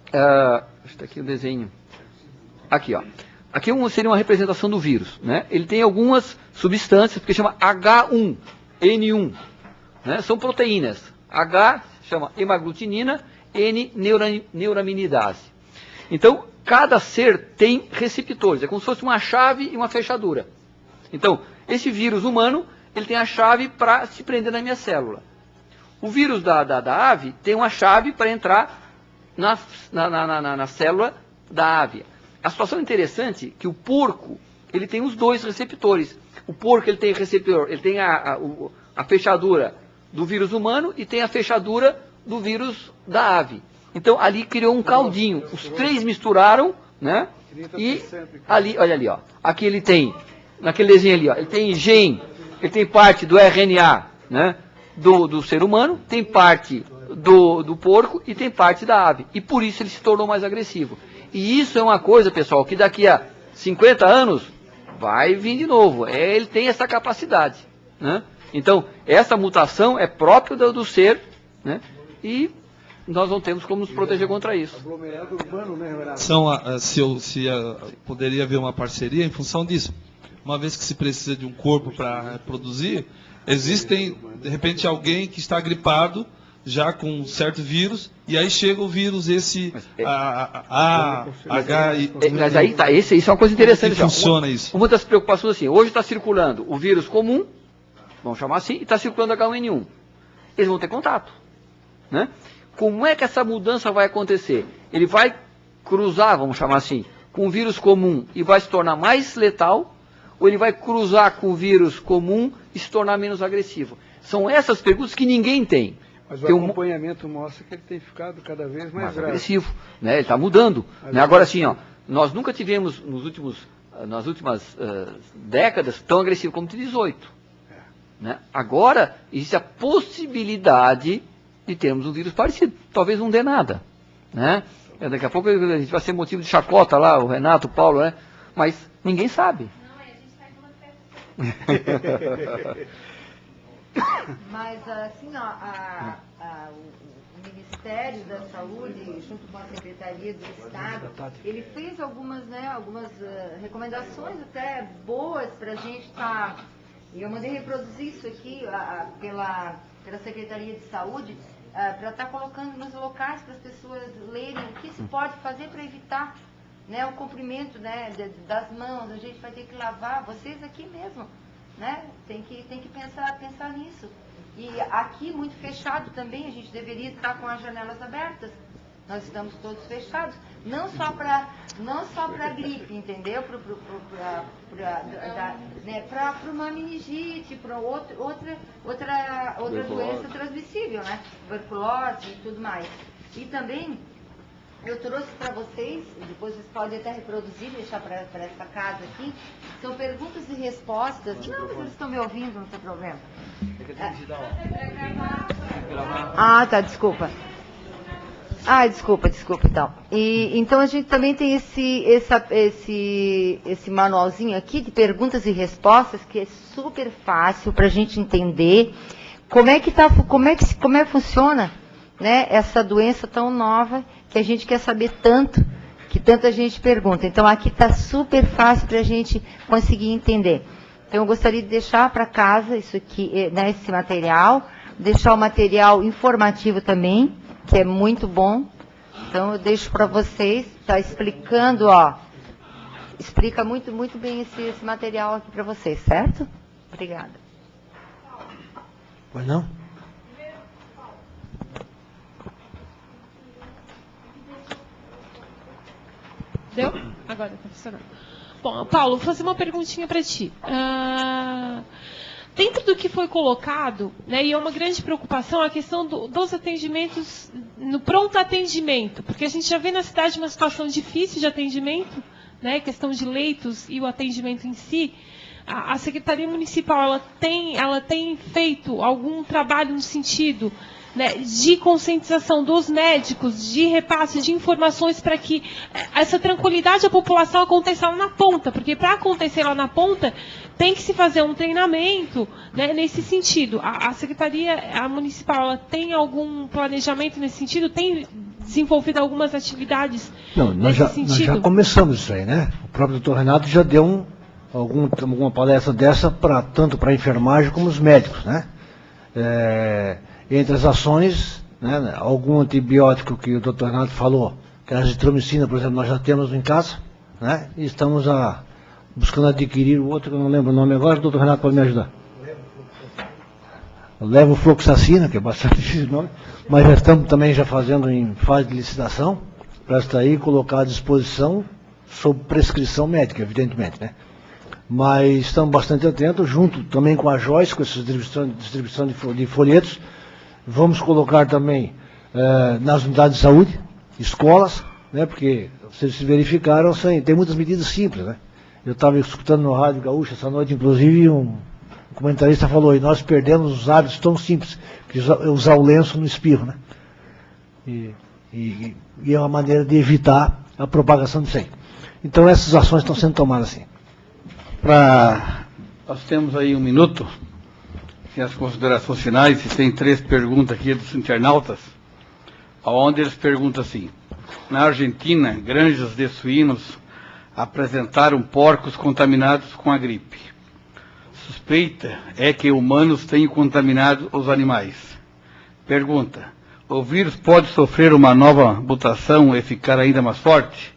Está aqui o desenho. Aqui, ó. Aqui seria uma representação do vírus. Né? Ele tem algumas substâncias, porque chama H1N1. Né? São proteínas. H chama hemaglutinina, N neuraminidase. Então, cada ser tem receptores. É como se fosse uma chave e uma fechadura. Então, esse vírus humano, ele tem a chave para se prender na minha célula. O vírus da ave tem uma chave para entrar na célula da ave. A situação interessante é que o porco, ele tem os dois receptores. O porco, ele tem receptor, ele tem a fechadura do vírus humano e tem a fechadura do vírus da ave. Então, ali criou um caldinho. Os três misturaram, né? E ali, olha ali, ó. Aqui ele tem, naquele desenho ali, ó, ele tem gene, ele tem parte do RNA, né? Do ser humano, tem parte do porco e tem parte da ave. E por isso ele se tornou mais agressivo. E isso é uma coisa, pessoal, que daqui a 50 anos vai vir de novo. Ele tem essa capacidade. Né? Então, essa mutação é própria do ser, né? E nós não temos como nos proteger contra isso. Poderia haver uma parceria em função disso. Uma vez que se precisa de um corpo para reproduzir, existem, de repente, alguém que está gripado, já com um certo vírus, e aí chega o vírus, Mas aí tá, isso é uma coisa interessante. Como funciona isso? Uma das preocupações assim, hoje está circulando o vírus comum, vamos chamar assim, e está circulando H1N1. Eles vão ter contato. Né? Como é que essa mudança vai acontecer? Ele vai cruzar, vamos chamar assim, com o vírus comum e vai se tornar mais letal, ou ele vai cruzar com o vírus comum e e se tornar menos agressivo? São essas perguntas que ninguém tem. Mas o acompanhamento mostra que ele tem ficado cada vez mais grave. Agressivo, né? Ele está mudando. Né? Agora, assim, ó, nós nunca tivemos nas últimas décadas tão agressivo como em 18. Né? Agora, existe a possibilidade de termos um vírus parecido. Talvez não dê nada. Né? Daqui a pouco a gente vai ser motivo de chacota lá, o Renato, o Paulo, né? Mas ninguém sabe. Mas, assim, ó, o Ministério da Saúde, junto com a Secretaria do Estado, ele fez algumas recomendações até boas para a gente estar... E eu mandei reproduzir isso aqui pela Secretaria de Saúde, para estar colocando nos locais para as pessoas lerem o que se pode fazer para evitar, né, o comprimento, né, das mãos. A gente vai ter que lavar, vocês aqui mesmo, né, tem que pensar nisso. E aqui, muito fechado também, a gente deveria estar com as janelas abertas. Nós estamos todos fechados, não só para gripe, entendeu? Para uma meningite, para outra doença transmissível, né? Tuberculose e tudo mais. E também eu trouxe para vocês, depois vocês podem até reproduzir, deixar para essa casa aqui, são perguntas e respostas. Não, mas eles estão me ouvindo, não tem problema. Ah, tá, desculpa. Desculpa, então. Então a gente também tem esse manualzinho aqui de perguntas e respostas, que é super fácil para a gente entender como é que funciona, né, essa doença tão nova que a gente quer saber tanto, que tanta gente pergunta. Então aqui está super fácil para a gente conseguir entender. Então eu gostaria de deixar para casa isso aqui, né, esse material, deixar o material informativo também, que é muito bom. Então eu deixo para vocês, está explicando, explica muito, muito bem esse material aqui para vocês, certo? Obrigada. Pois não? Deu? Agora está funcionando. Bom, Paulo, vou fazer uma perguntinha para ti. Dentro do que foi colocado, né, e é uma grande preocupação, a questão dos atendimentos, no pronto atendimento, porque a gente já vê na cidade uma situação difícil de atendimento, né, questão de leitos e o atendimento em si. A Secretaria Municipal ela tem feito algum trabalho no sentido, né, de conscientização dos médicos, de repasse de informações para que essa tranquilidade da população aconteça lá na ponta, porque para acontecer lá na ponta tem que se fazer um treinamento, né, nesse sentido. A Secretaria Municipal ela tem algum planejamento nesse sentido? Tem desenvolvido algumas atividades nesse sentido? Nós já começamos isso aí, né? O próprio doutor Renato já deu alguma palestra dessa tanto para a enfermagem como os médicos, né? Entre as ações, né, algum antibiótico que o doutor Renato falou, que a azitromicina, por exemplo, nós já temos em casa, né? E estamos buscando adquirir o outro, que eu não lembro o nome agora, o doutor Renato pode me ajudar. Levofloxacina, que é bastante difícil o nome, mas já estamos também fazendo em fase de licitação, para estar aí e colocar à disposição, sob prescrição médica, evidentemente, né? Mas estamos bastante atentos, junto também com a Joyce, com essa distribuição de folhetos. Vamos colocar também nas unidades de saúde, escolas, né, porque vocês se verificaram, tem muitas medidas simples, né? Eu estava escutando no Rádio Gaúcha essa noite, inclusive, um comentarista falou, e nós perdemos os hábitos tão simples, que usar o lenço no espirro, né? E é uma maneira de evitar a propagação disso aí. Então essas ações estão sendo tomadas assim. Nós temos aí 1 minuto, e as considerações finais, e tem 3 perguntas aqui dos internautas, onde eles perguntam assim: na Argentina, granjas de suínos apresentaram porcos contaminados com a gripe. Suspeita é que humanos tenham contaminado os animais. Pergunta: o vírus pode sofrer uma nova mutação e ficar ainda mais forte?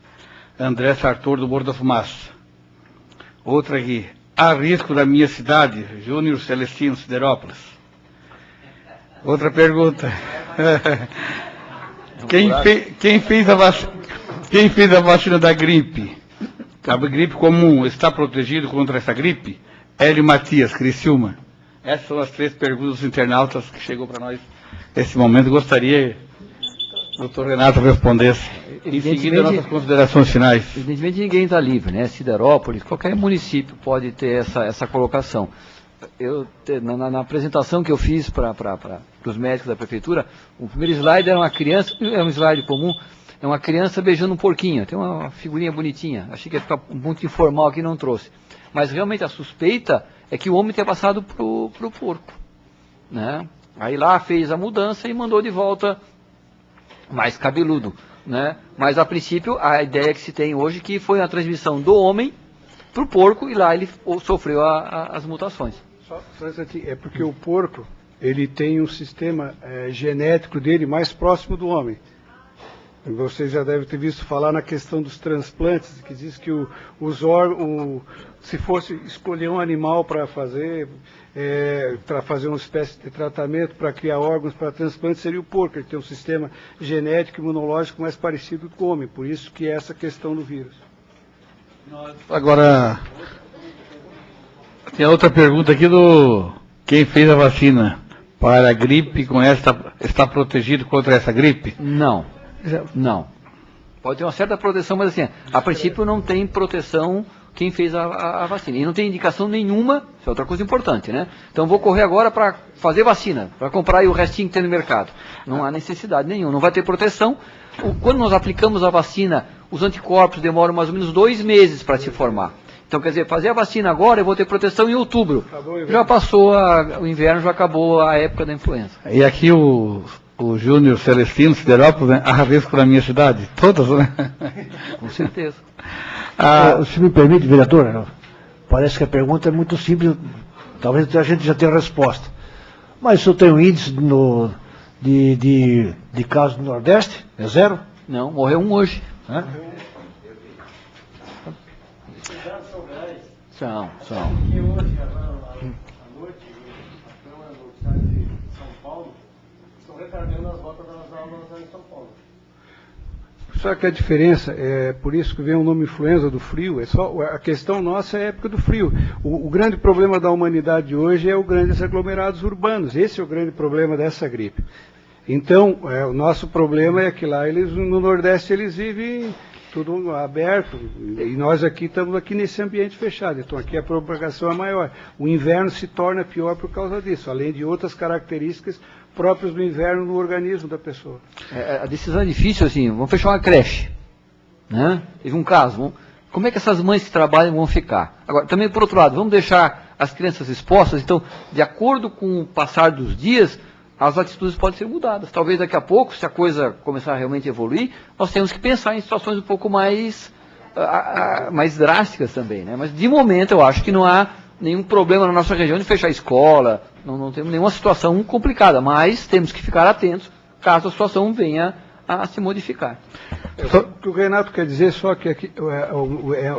André Sartor, do Morro da Fumaça. Outra aqui: há risco da minha cidade, Júnior Celestino, Siderópolis. Outra pergunta: quem fez a vacina da gripe? A gripe comum está protegido contra essa gripe? Hélio Matias, Criciúma. Essas são as 3 perguntas dos internautas que chegou para nós nesse momento. Gostaria que o doutor Renato respondesse. Em seguida, nossas considerações finais. Evidentemente, ninguém está livre, né? Siderópolis, qualquer município pode ter essa colocação. Na apresentação que eu fiz para os médicos da prefeitura, o primeiro slide era uma criança, é um slide comum, é uma criança beijando um porquinho, tem uma figurinha bonitinha, achei que ia ficar muito informal aqui, não trouxe. Mas realmente a suspeita é que o homem tenha passado para o porco, né? Aí lá fez a mudança e mandou de volta mais cabeludo, né? Mas a princípio a ideia que se tem hoje é que foi a transmissão do homem para o porco e lá ele sofreu as mutações. É porque o porco, ele tem um sistema genético dele mais próximo do homem. Vocês já devem ter visto falar na questão dos transplantes, que diz que os órgãos, se fosse escolher um animal para fazer uma espécie de tratamento para criar órgãos para transplante, seria o porco. Ele tem um sistema genético e imunológico mais parecido com o homem, por isso que é essa questão do vírus. Agora, tem outra pergunta aqui do quem fez a vacina para a gripe com está protegido contra essa gripe? Não. Pode ter uma certa proteção, mas assim, a princípio não tem proteção quem fez a vacina. E não tem indicação nenhuma, isso é outra coisa importante, né? Então vou correr agora para fazer vacina, para comprar aí o restinho que tem no mercado. Não há necessidade nenhuma, não vai ter proteção. Quando nós aplicamos a vacina, os anticorpos demoram mais ou menos 2 meses para se formar. Então, quer dizer, fazer a vacina agora, eu vou ter proteção em outubro. Já passou o inverno, já acabou a época da influenza. E aqui o Júnior Celestino, Siderópolis, né? Arravesco da minha cidade. Todas, né? Com certeza. Se me permite, vereador, parece que a pergunta é muito simples, talvez a gente já tenha a resposta. Mas eu tenho índice de casos no Nordeste? É 0? Não, morreu um hoje. Hã? São. E hoje, à noite, a Câmara do Estado de São Paulo estão retardando as voltas das aulas em São Paulo. Só que a diferença, por isso que vem o nome influenza do frio, a questão nossa é a época do frio. O grande problema da humanidade hoje é os grandes aglomerados urbanos. Esse é o grande problema dessa gripe. Então, o nosso problema é que lá no Nordeste eles vivem tudo aberto, e nós aqui estamos aqui nesse ambiente fechado, então aqui a propagação é maior. O inverno se torna pior por causa disso, além de outras características próprias do inverno no organismo da pessoa. A decisão é difícil, assim, vamos fechar uma creche, né? Teve um caso, como é que essas mães que trabalham vão ficar? Agora, também por outro lado, vamos deixar as crianças expostas, então, de acordo com o passar dos dias, as atitudes podem ser mudadas. Talvez daqui a pouco, se a coisa começar a realmente evoluir, nós temos que pensar em situações um pouco mais drásticas também, né? Mas de momento eu acho que não há nenhum problema na nossa região de fechar a escola, não temos nenhuma situação complicada, mas temos que ficar atentos caso a situação venha a se modificar. O que o Renato quer dizer só que aqui,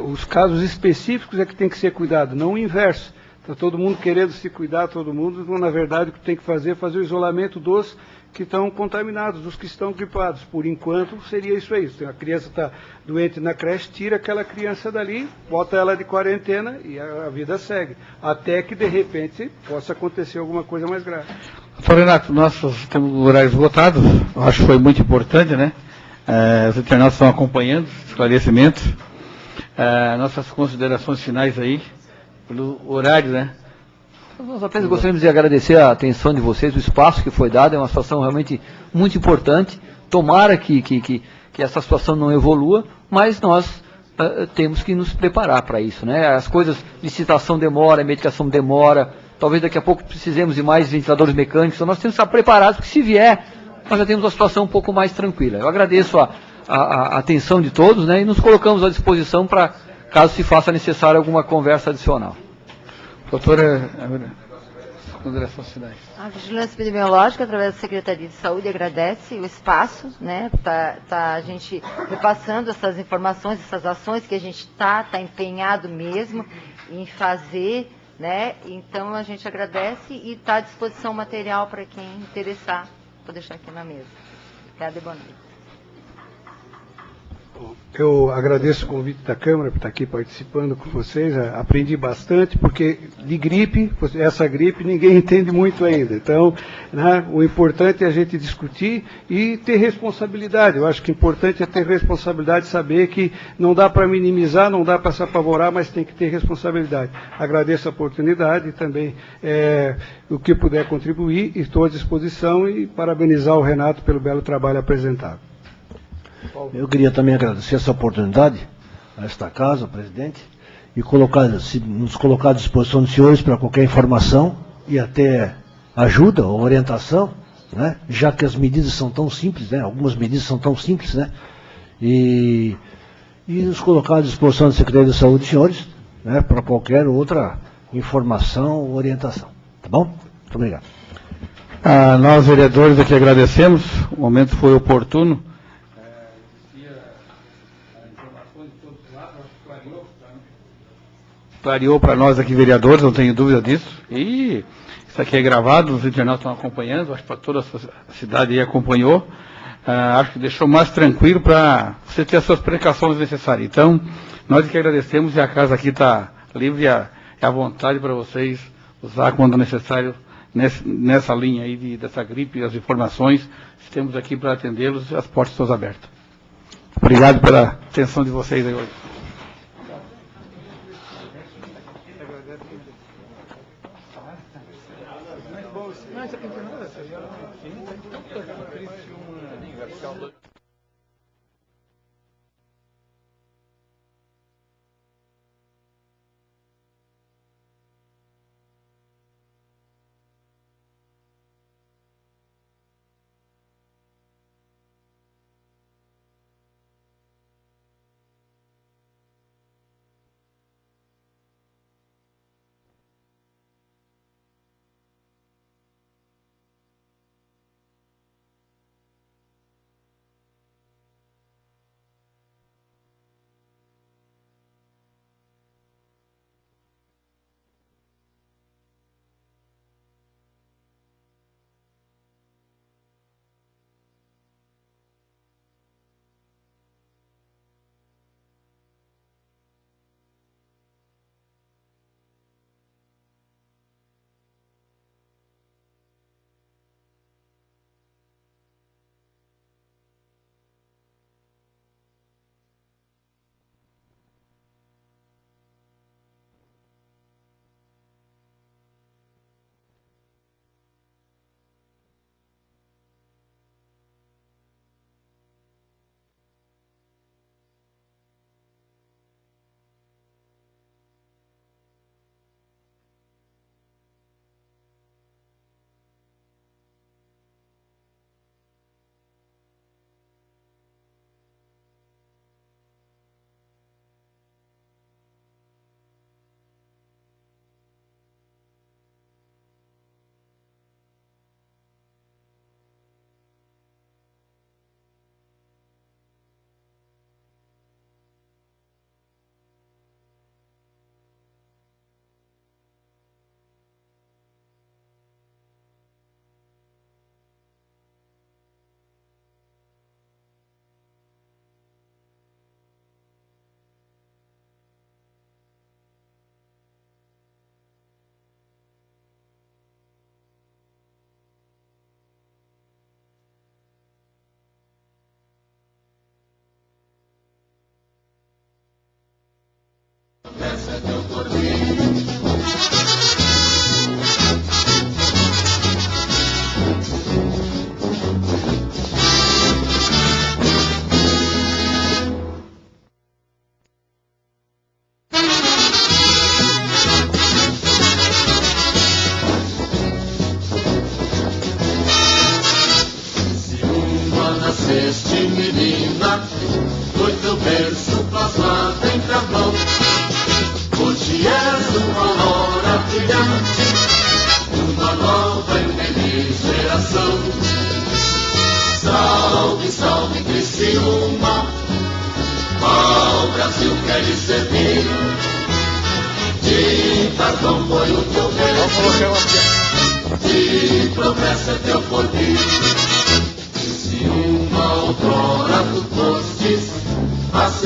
os casos específicos é que tem que ser cuidado, não o inverso. Está todo mundo querendo se cuidar, todo mundo, na verdade o que tem que fazer é fazer o isolamento dos que estão contaminados, dos que estão gripados. Por enquanto seria isso aí. Se a criança está doente na creche, tira aquela criança dali, bota ela de quarentena e a vida segue. Até que de repente possa acontecer alguma coisa mais grave. Doutor Renato, nós temos o horário esgotado, acho que foi muito importante, né? Os internautas estão acompanhando os esclarecimentos. Nossas considerações finais aí, pelo horário, né? Nós apenas gostaríamos de agradecer a atenção de vocês, o espaço que foi dado, é uma situação realmente muito importante. Tomara que essa situação não evolua, mas nós temos que nos preparar para isso, né? As coisas, licitação demora, medicação demora, talvez daqui a pouco precisemos de mais ventiladores mecânicos, então nós temos que estar preparados, porque se vier, nós já temos uma situação um pouco mais tranquila. Eu agradeço a atenção de todos, né? E nos colocamos à disposição para, caso se faça necessário, alguma conversa adicional. Doutora, considerações finais. A Vigilância Epidemiológica, através da Secretaria de Saúde, agradece o espaço, né? Tá a gente repassando essas informações, essas ações que a gente está empenhado mesmo em fazer, né? Então a gente agradece e está à disposição material para quem interessar. Vou deixar aqui na mesa. Obrigada e boa noite. Eu agradeço o convite da Câmara por estar aqui participando com vocês. Aprendi bastante, porque de gripe, essa gripe, ninguém entende muito ainda. Então, né, o importante é a gente discutir e ter responsabilidade. Eu acho que o importante é ter responsabilidade, saber que não dá para minimizar, não dá para se apavorar, mas tem que ter responsabilidade. Agradeço a oportunidade e também o que puder contribuir, estou à disposição e parabenizar o Renato pelo belo trabalho apresentado. Eu queria também agradecer essa oportunidade a esta casa, ao presidente, e nos colocar à disposição dos senhores para qualquer informação e até ajuda ou orientação, né? Já que as medidas são tão simples, né? Algumas medidas são tão simples, né? E nos colocar à disposição da Secretaria de Saúde dos senhores, né? Para qualquer outra informação ou orientação. Tá bom? Muito obrigado. Nós, vereadores, aqui agradecemos. O momento foi oportuno. Clareou para nós aqui, vereadores, não tenho dúvida disso. E isso aqui é gravado, os internautas estão acompanhando, acho que para toda a cidade aí acompanhou. Acho que deixou mais tranquilo para você ter as suas precauções necessárias. Então, nós que agradecemos e a casa aqui está livre e à vontade para vocês usar quando necessário nessa linha aí dessa gripe, as informações. Estamos aqui para atendê-los e as portas estão abertas. Obrigado pela atenção de vocês aí hoje.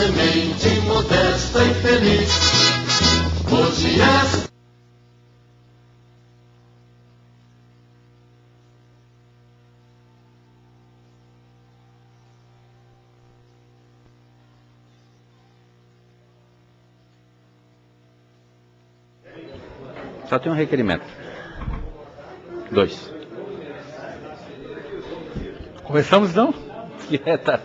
semente modesta e feliz. Hoje és Só tem um requerimento. 2. Começamos então? Que é, Tati?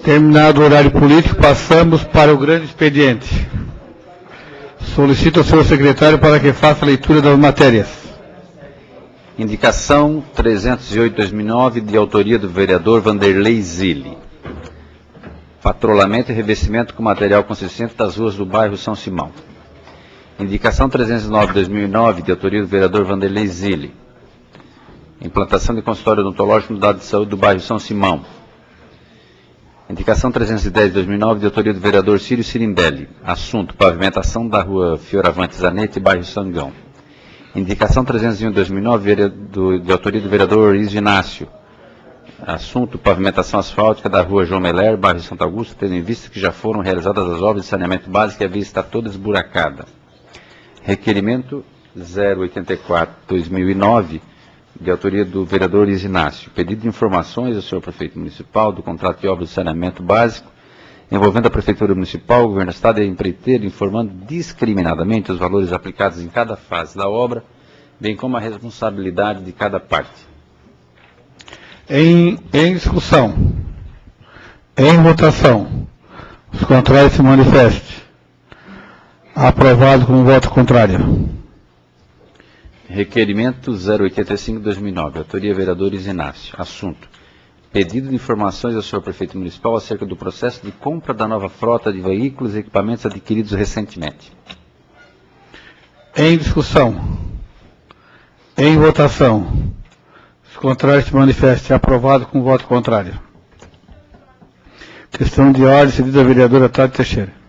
Terminado o horário político, passamos para o grande expediente. Solicito ao senhor secretário para que faça a leitura das matérias. Indicação 308/2009, de autoria do vereador Vanderlei Zilli. Patrulhamento e revestimento com material consistente das ruas do bairro São Simão. Indicação 309/2009, de autoria do vereador Vanderlei Zilli. Implantação de consultório odontológico no dado de saúde do bairro São Simão. Indicação 310/2009, de autoria do vereador Círio Cirindelli. Assunto: pavimentação da rua Fioravante Zanetti, bairro Sangão. Indicação 301/2009, de autoria do vereador Inácio. Assunto: pavimentação asfáltica da rua João Meler, bairro Santo Augusto, tendo em vista que já foram realizadas as obras de saneamento básico e a via está toda esburacada. Requerimento 084/2009, de autoria do vereador Inácio. Pedido de informações ao senhor prefeito municipal do contrato de obras de saneamento básico, envolvendo a Prefeitura Municipal, o Governo do Estado e a empreiteira, informando discriminadamente os valores aplicados em cada fase da obra, bem como a responsabilidade de cada parte. Em discussão. Em votação. Os contrários se manifestem. Aprovado com voto contrário. Requerimento 085/2009, autoria vereador Inácio. Assunto: pedido de informações ao senhor prefeito municipal acerca do processo de compra da nova frota de veículos e equipamentos adquiridos recentemente. Em discussão. Em votação. Os contrários se manifestem. Aprovado com voto contrário. Questão de ordem, cedida à vereadora Tati Teixeira.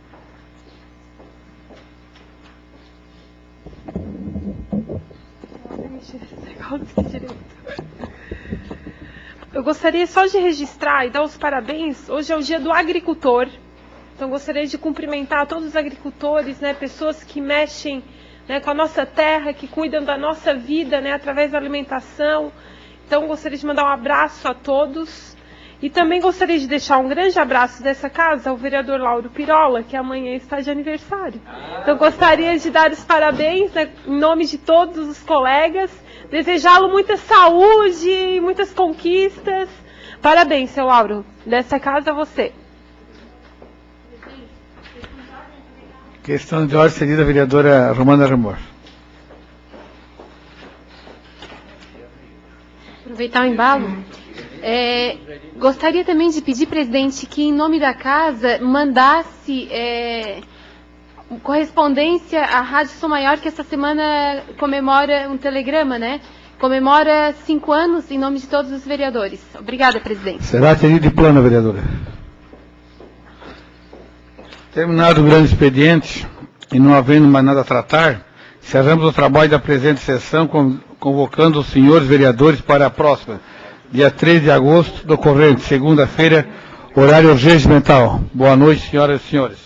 Eu gostaria só de registrar e dar os parabéns. Hoje é o dia do agricultor. Então gostaria de cumprimentar todos os agricultores, né, pessoas que mexem, né, com a nossa terra, que cuidam da nossa vida, né, através da alimentação. Então gostaria de mandar um abraço a todos. E também gostaria de deixar um grande abraço dessa casa ao vereador Lauro Pirola, que amanhã está de aniversário. Então gostaria de dar os parabéns, né, em nome de todos os colegas, desejá-lo muita saúde e muitas conquistas. Parabéns, seu Lauro, dessa casa a você. Questão de ordem, cedida à vereadora Romana Ramor. Aproveitar o embalo. Gostaria também de pedir, presidente, que em nome da casa mandasse correspondência à Rádio Som Maior, que essa semana comemora um telegrama, né? Comemora 5 anos em nome de todos os vereadores. Obrigada, presidente. Será atendido de plano, vereadora. Terminado o grande expediente e não havendo mais nada a tratar, encerramos o trabalho da presente sessão, convocando os senhores vereadores para a próxima, dia 3 de agosto do corrente, segunda-feira, horário regimental. Boa noite, senhoras e senhores.